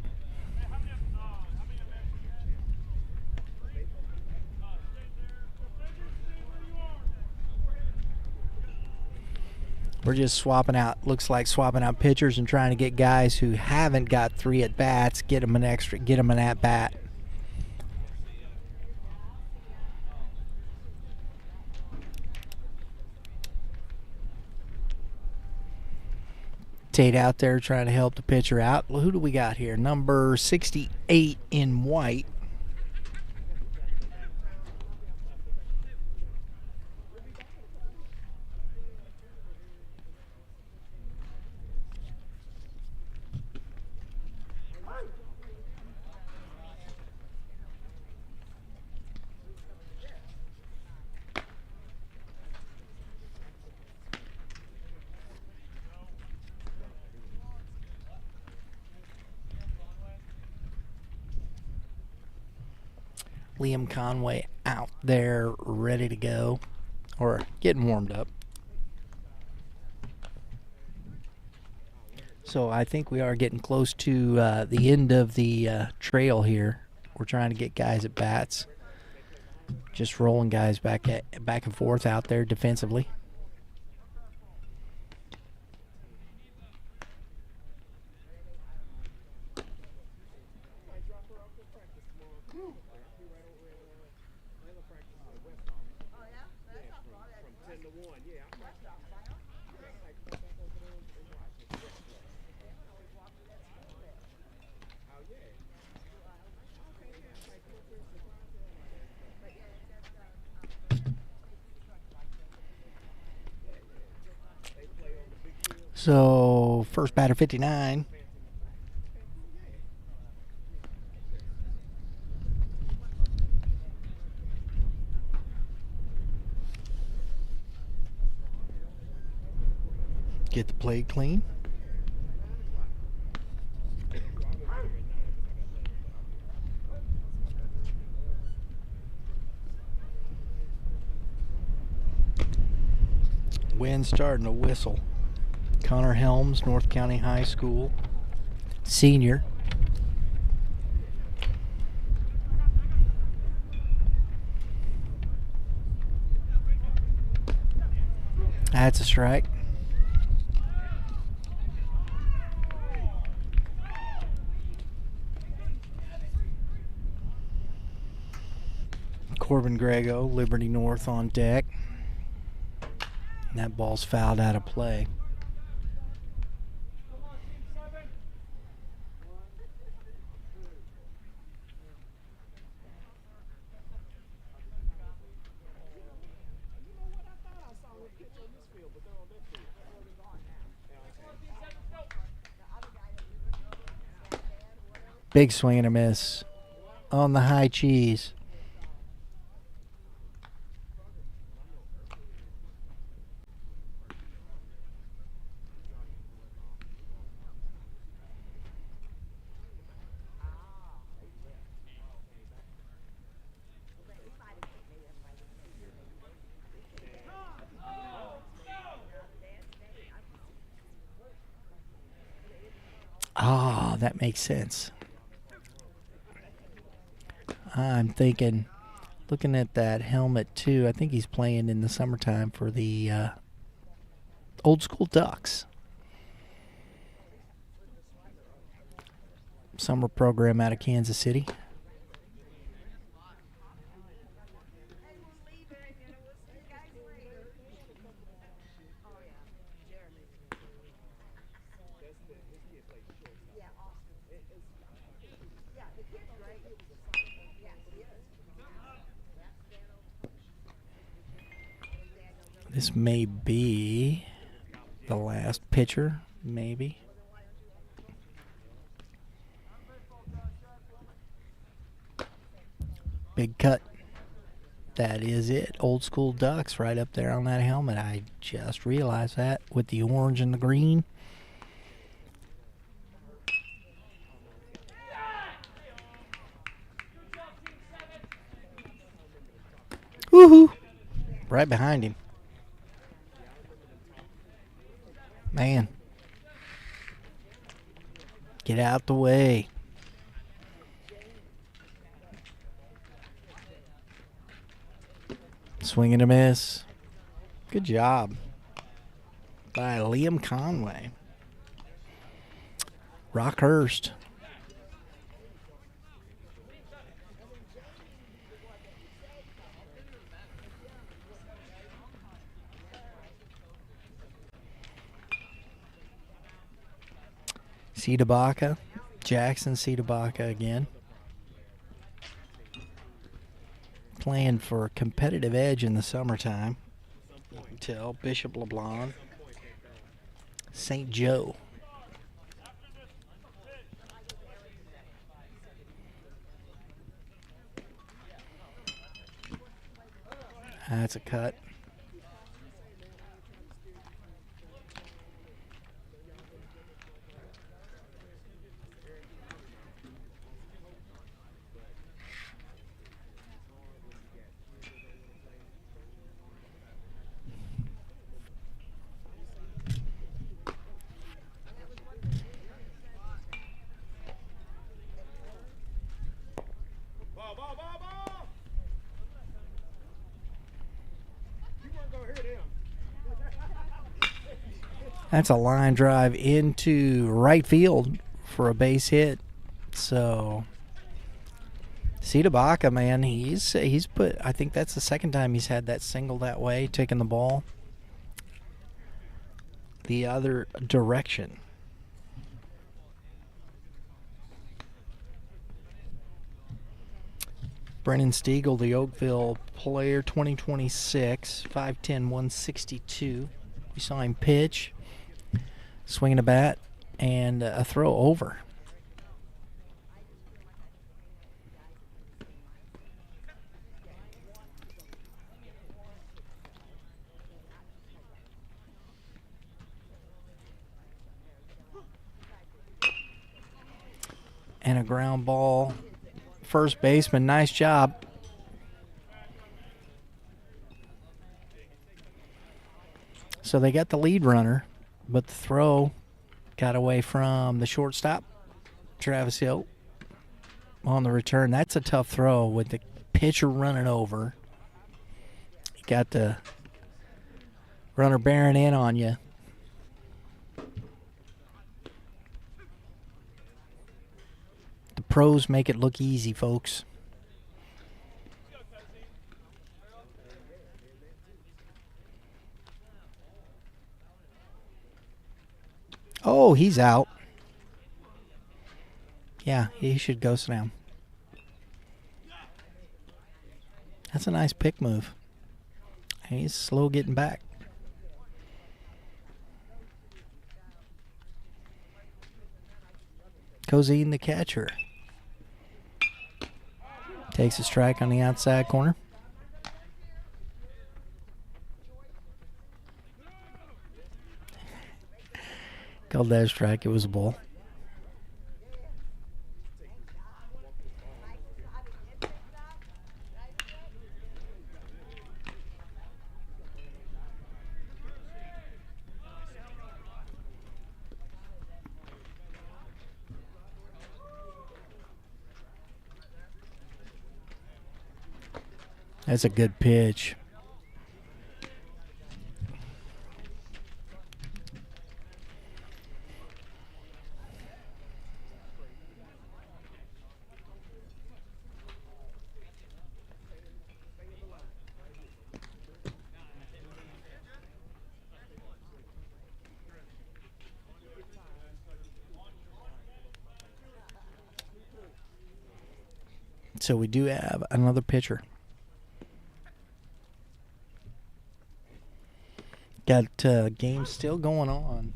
We're just swapping out, looks like swapping out pitchers and trying to get guys who haven't got 3 at-bats, get them an at-bat. Tate out there trying to help the pitcher out. Well, who do we got here? Number 68 in white. Liam Conway out there ready to go, or getting warmed up. So I think we are getting close to the end of the trail here. We're trying to get guys at bats. Just rolling guys back and forth out there defensively. So, first batter 59. Get the plate clean. Wind starting to whistle. Connor Helms, North County High School, senior. That's a strike. Corbin Grego, Liberty North on deck. And that ball's fouled out of play. Big swing and a miss on the high cheese. Ah, that makes sense. I'm thinking, looking at that helmet too, I think he's playing in the summertime for the Old School Ducks. Summer program out of Kansas City. This may be the last pitcher, maybe. Big cut. That is it. Old School Ducks right up there on that helmet. I just realized that with the orange and the green. Woohoo! Right behind him. Man. Get out the way. Swing and a miss. Good job by Liam Conway. Rockhurst. Cedabaca, Jackson Cedabaca again. Playing for a competitive edge in the summertime. You can tell Bishop LeBlanc, St. Joe. That's a cut. That's a line drive into right field for a base hit. So Sidabaka, man, he's put. I think that's the second time he's had that single that way, taking the ball the other direction. Brennan Stiegel, the Oakville player, 2026, 5'10", 162. We saw him pitch, swinging a bat, and a throw over. And a ground ball. First baseman, nice job. So they got the lead runner, but the throw got away from the shortstop, Travis Hill, on the return. That's a tough throw with the pitcher running over. You got the runner bearing in on you. The pros make it look easy, folks. Oh, he's out. Yeah, he should go sit down. That's a nice pick move. He's slow getting back. Cozine, the catcher, takes a strike on the outside corner. Called that a strike. It was a ball. That's a good pitch. So we do have another pitcher. Got games still going on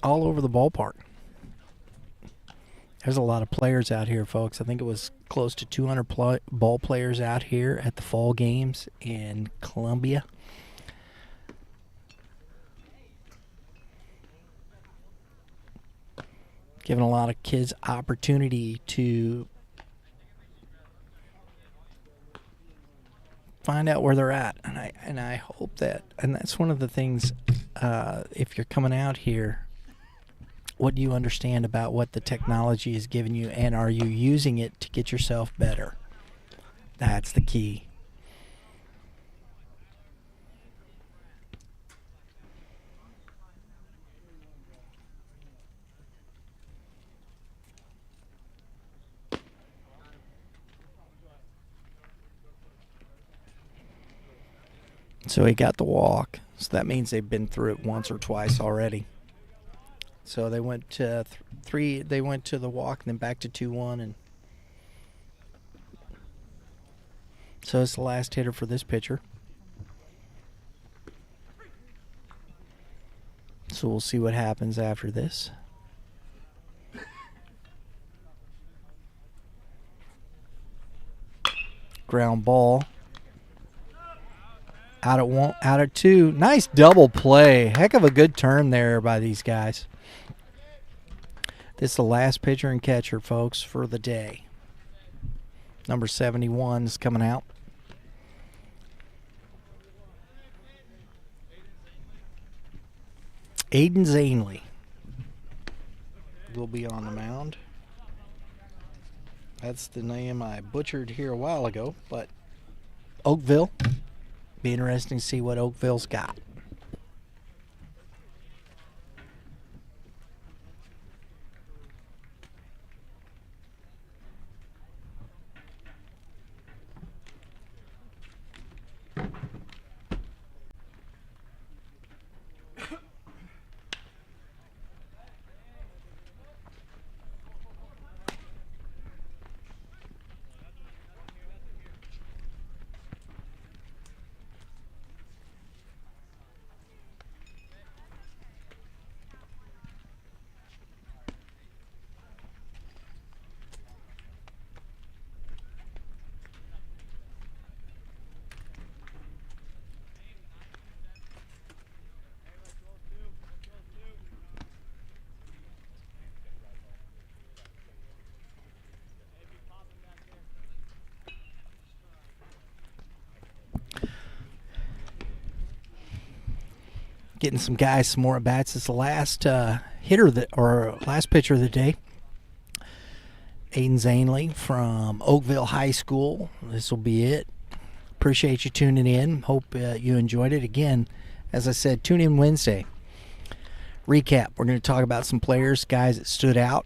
all over the ballpark. There's a lot of players out here, folks. I think it was close to 200 ball players out here at the fall games in Columbia. Giving a lot of kids opportunity to find out where they're at, and I hope that, and that's one of the things. If you're coming out here, what do you understand about what the technology is giving you, and are you using it to get yourself better? That's the key. So he got the walk. So that means they've been through it once or twice already. So they went to three. They went to the walk and then back to 2-1, and so it's the last hitter for this pitcher. So we'll see what happens after this. Ground ball. Out at one, out at two. Nice double play. Heck of a good turn there by these guys. This is the last pitcher and catcher, folks, for the day. Number 71 is coming out. Aiden Zanley will be on the mound. That's the name I butchered here a while ago, but Oakville Be interesting to see what Oakville's got. Getting some guys some more at bats. It's the last last pitcher of the day. Aiden Zanley from Oakville High School. This will be it. Appreciate you tuning in. Hope you enjoyed it. Again, as I said, tune in Wednesday. Recap. We're going to talk about some players, guys that stood out.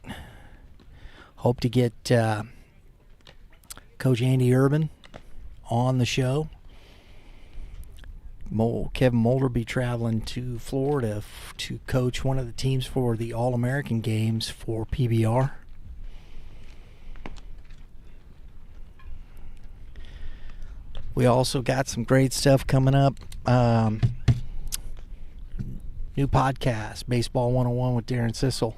Hope to get Coach Andy Urban on the show. Kevin Mulder will be traveling to Florida to coach one of the teams for the All-American Games for PBR. We also got some great stuff coming up. New podcast, Baseball 101 with Darren Sissel.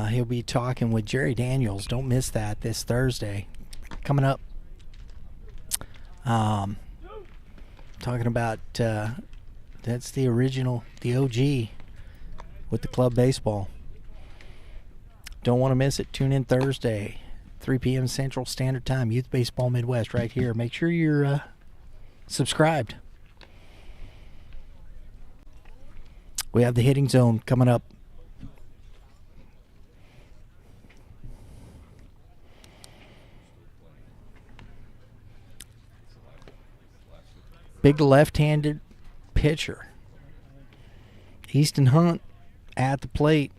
He'll be talking with Jerry Daniels. Don't miss that this Thursday. Coming up. Talking about that's the original, the OG with the club baseball. Don't want to miss it. Tune in Thursday, 3 p.m. Central Standard Time, Youth Baseball Midwest right here. Make sure you're subscribed. We have the Hitting Zone coming up. Big left-handed pitcher. Easton Hunt at the plate.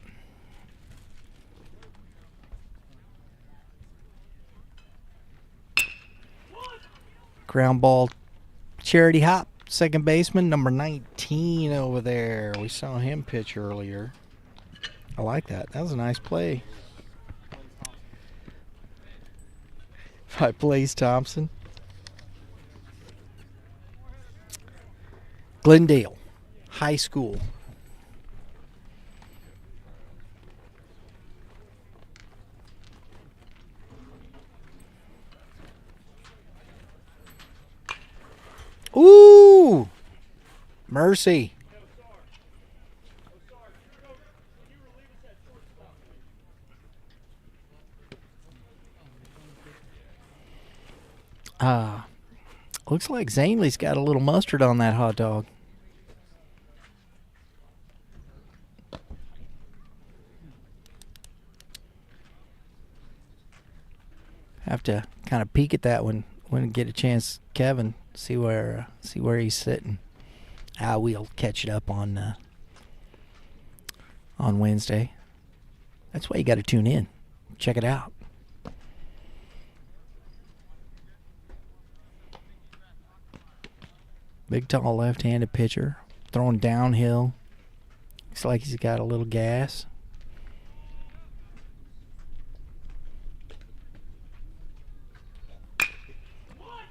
Ground ball. Charity Hop, second baseman, number 19 over there. We saw him pitch earlier. I like that. That was a nice play. By Blaze Thompson. Glendale High School. Ooh! Mercy. Looks like Zanley's got a little mustard on that hot dog. Have to kind of peek at that when we get a chance, Kevin. See where he's sitting. We'll catch it up on Wednesday. That's why you got to tune in. Check it out. Big, tall, left-handed pitcher. Throwing downhill. Looks like he's got a little gas.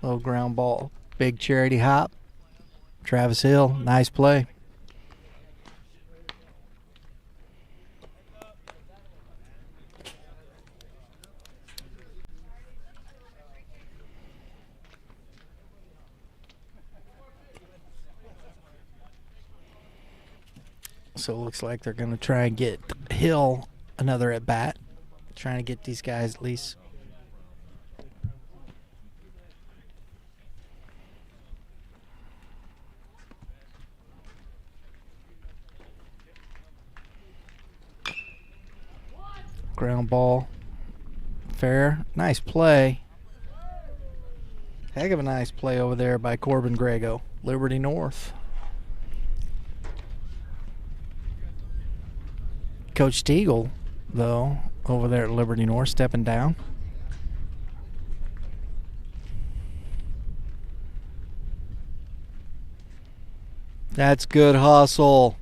Little ground ball. Big charity hop. Travis Hill. Nice play. So it looks like they're going to try and get Hill another at bat. Trying to get these guys at least. Ground ball. Fair. Nice play. Heck of a nice play over there by Corbin Grego, Liberty North. Coach Teagle, though, over there at Liberty North, stepping down. That's good hustle.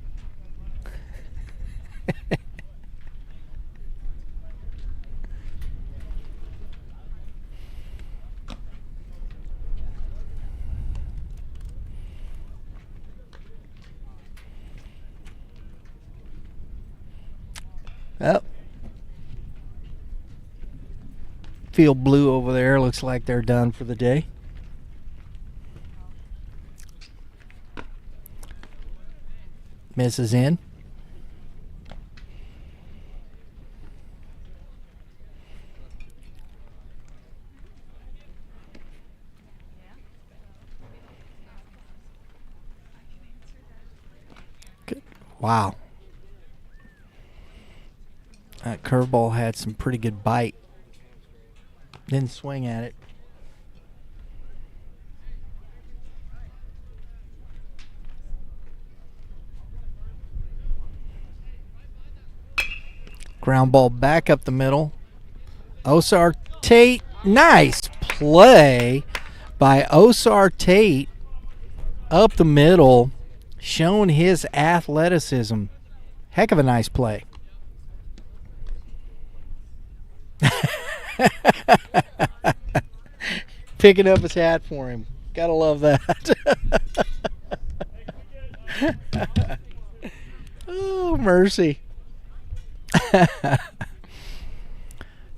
Up. Field blue over there. Looks like they're done for the day. Misses in. Good. Wow. That curveball had some pretty good bite. Didn't swing at it. Ground ball back up the middle. Osar Tate. Nice play by Osar Tate up the middle, showing his athleticism. Heck of a nice play. Picking up his hat for him. Gotta love that. Oh, mercy.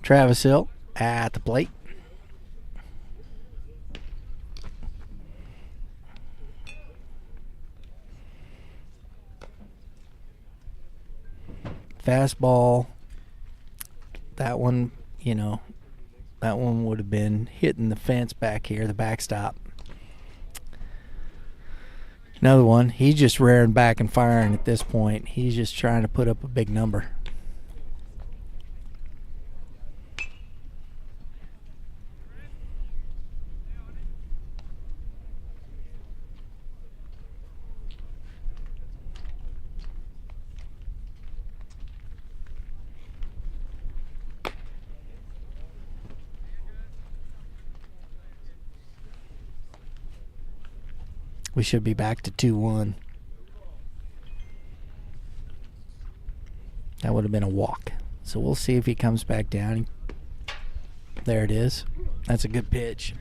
Travis Hill at the plate. Fastball. That one, that one would have been hitting the fence back here, the backstop. Another one. He's just rearing back and firing at this point. He's just trying to put up a big number. We should be back to 2-1. That would have been a walk. So we'll see if he comes back down. There it is. That's a good pitch.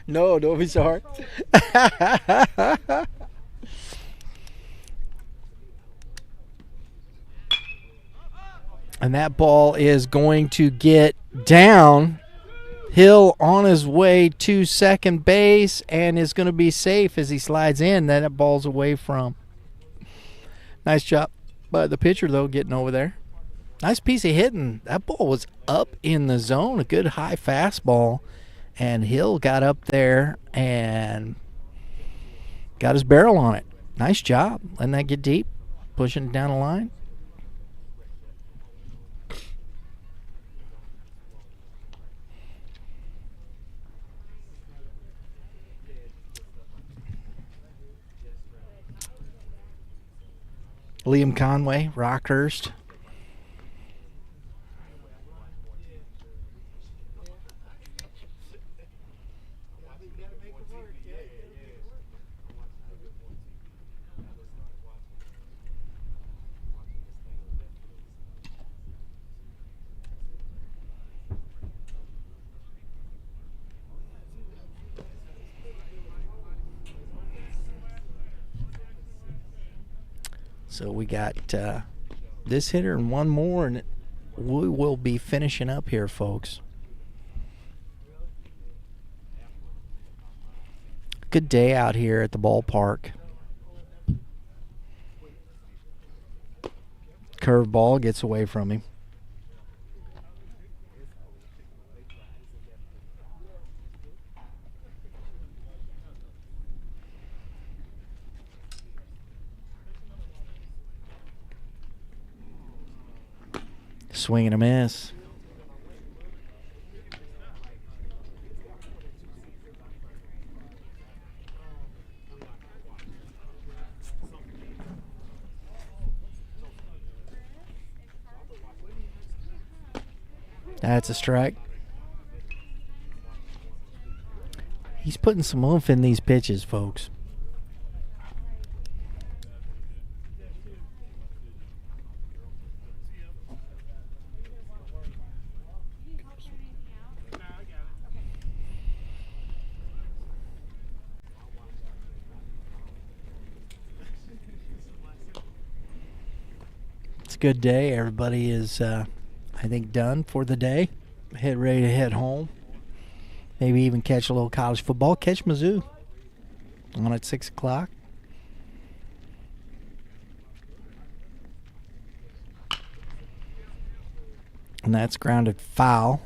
No, don't be sorry. And that ball is going to get down. Hill on his way to second base and is going to be safe as he slides in. Then that ball's away from. Nice job by the pitcher, though, getting over there. Nice piece of hitting. That ball was up in the zone. A good high fastball. And Hill got up there and got his barrel on it. Nice job. Letting that get deep. Pushing it down the line. Liam Conway, Rockhurst. So we got this hitter and one more, and we will be finishing up here, folks. Good day out here at the ballpark. Curveball gets away from him. Swing and a miss. That's a strike. He's putting some oomph in these pitches, folks. It's a good day. Everybody is, I think, done for the day. Ready to head home. Maybe even catch a little college football. Catch Mizzou on at 6 o'clock. And that's grounded foul.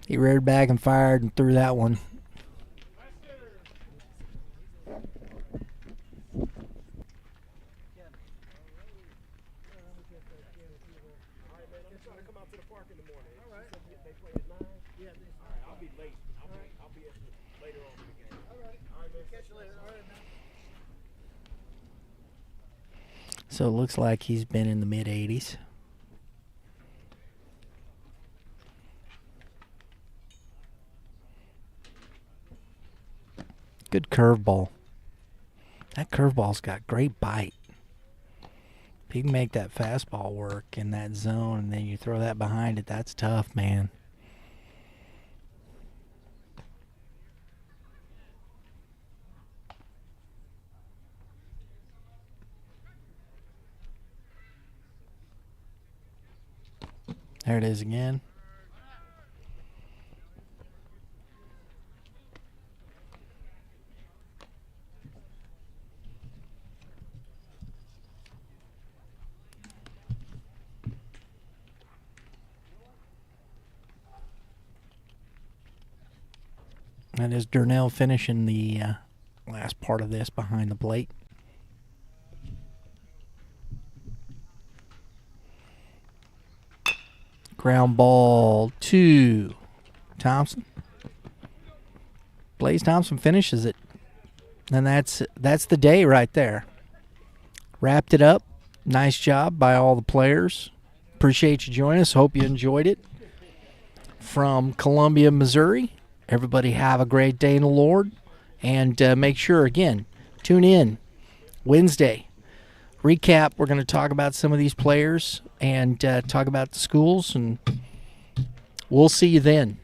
He reared back and fired and threw that one. So it looks like he's been in the mid-80s. Good curveball. That curveball's got great bite. If you can make that fastball work in that zone and then you throw that behind it, that's tough, man. There it is again. That is Durnell finishing the last part of this behind the plate. Ground ball to Thompson. Blaze Thompson finishes it. And that's the day right there. Wrapped it up. Nice job by all the players. Appreciate you joining us. Hope you enjoyed it. From Columbia, Missouri, everybody have a great day in the Lord. And make sure, again, tune in Wednesday. Recap, we're going to talk about some of these players and talk about the schools, and we'll see you then.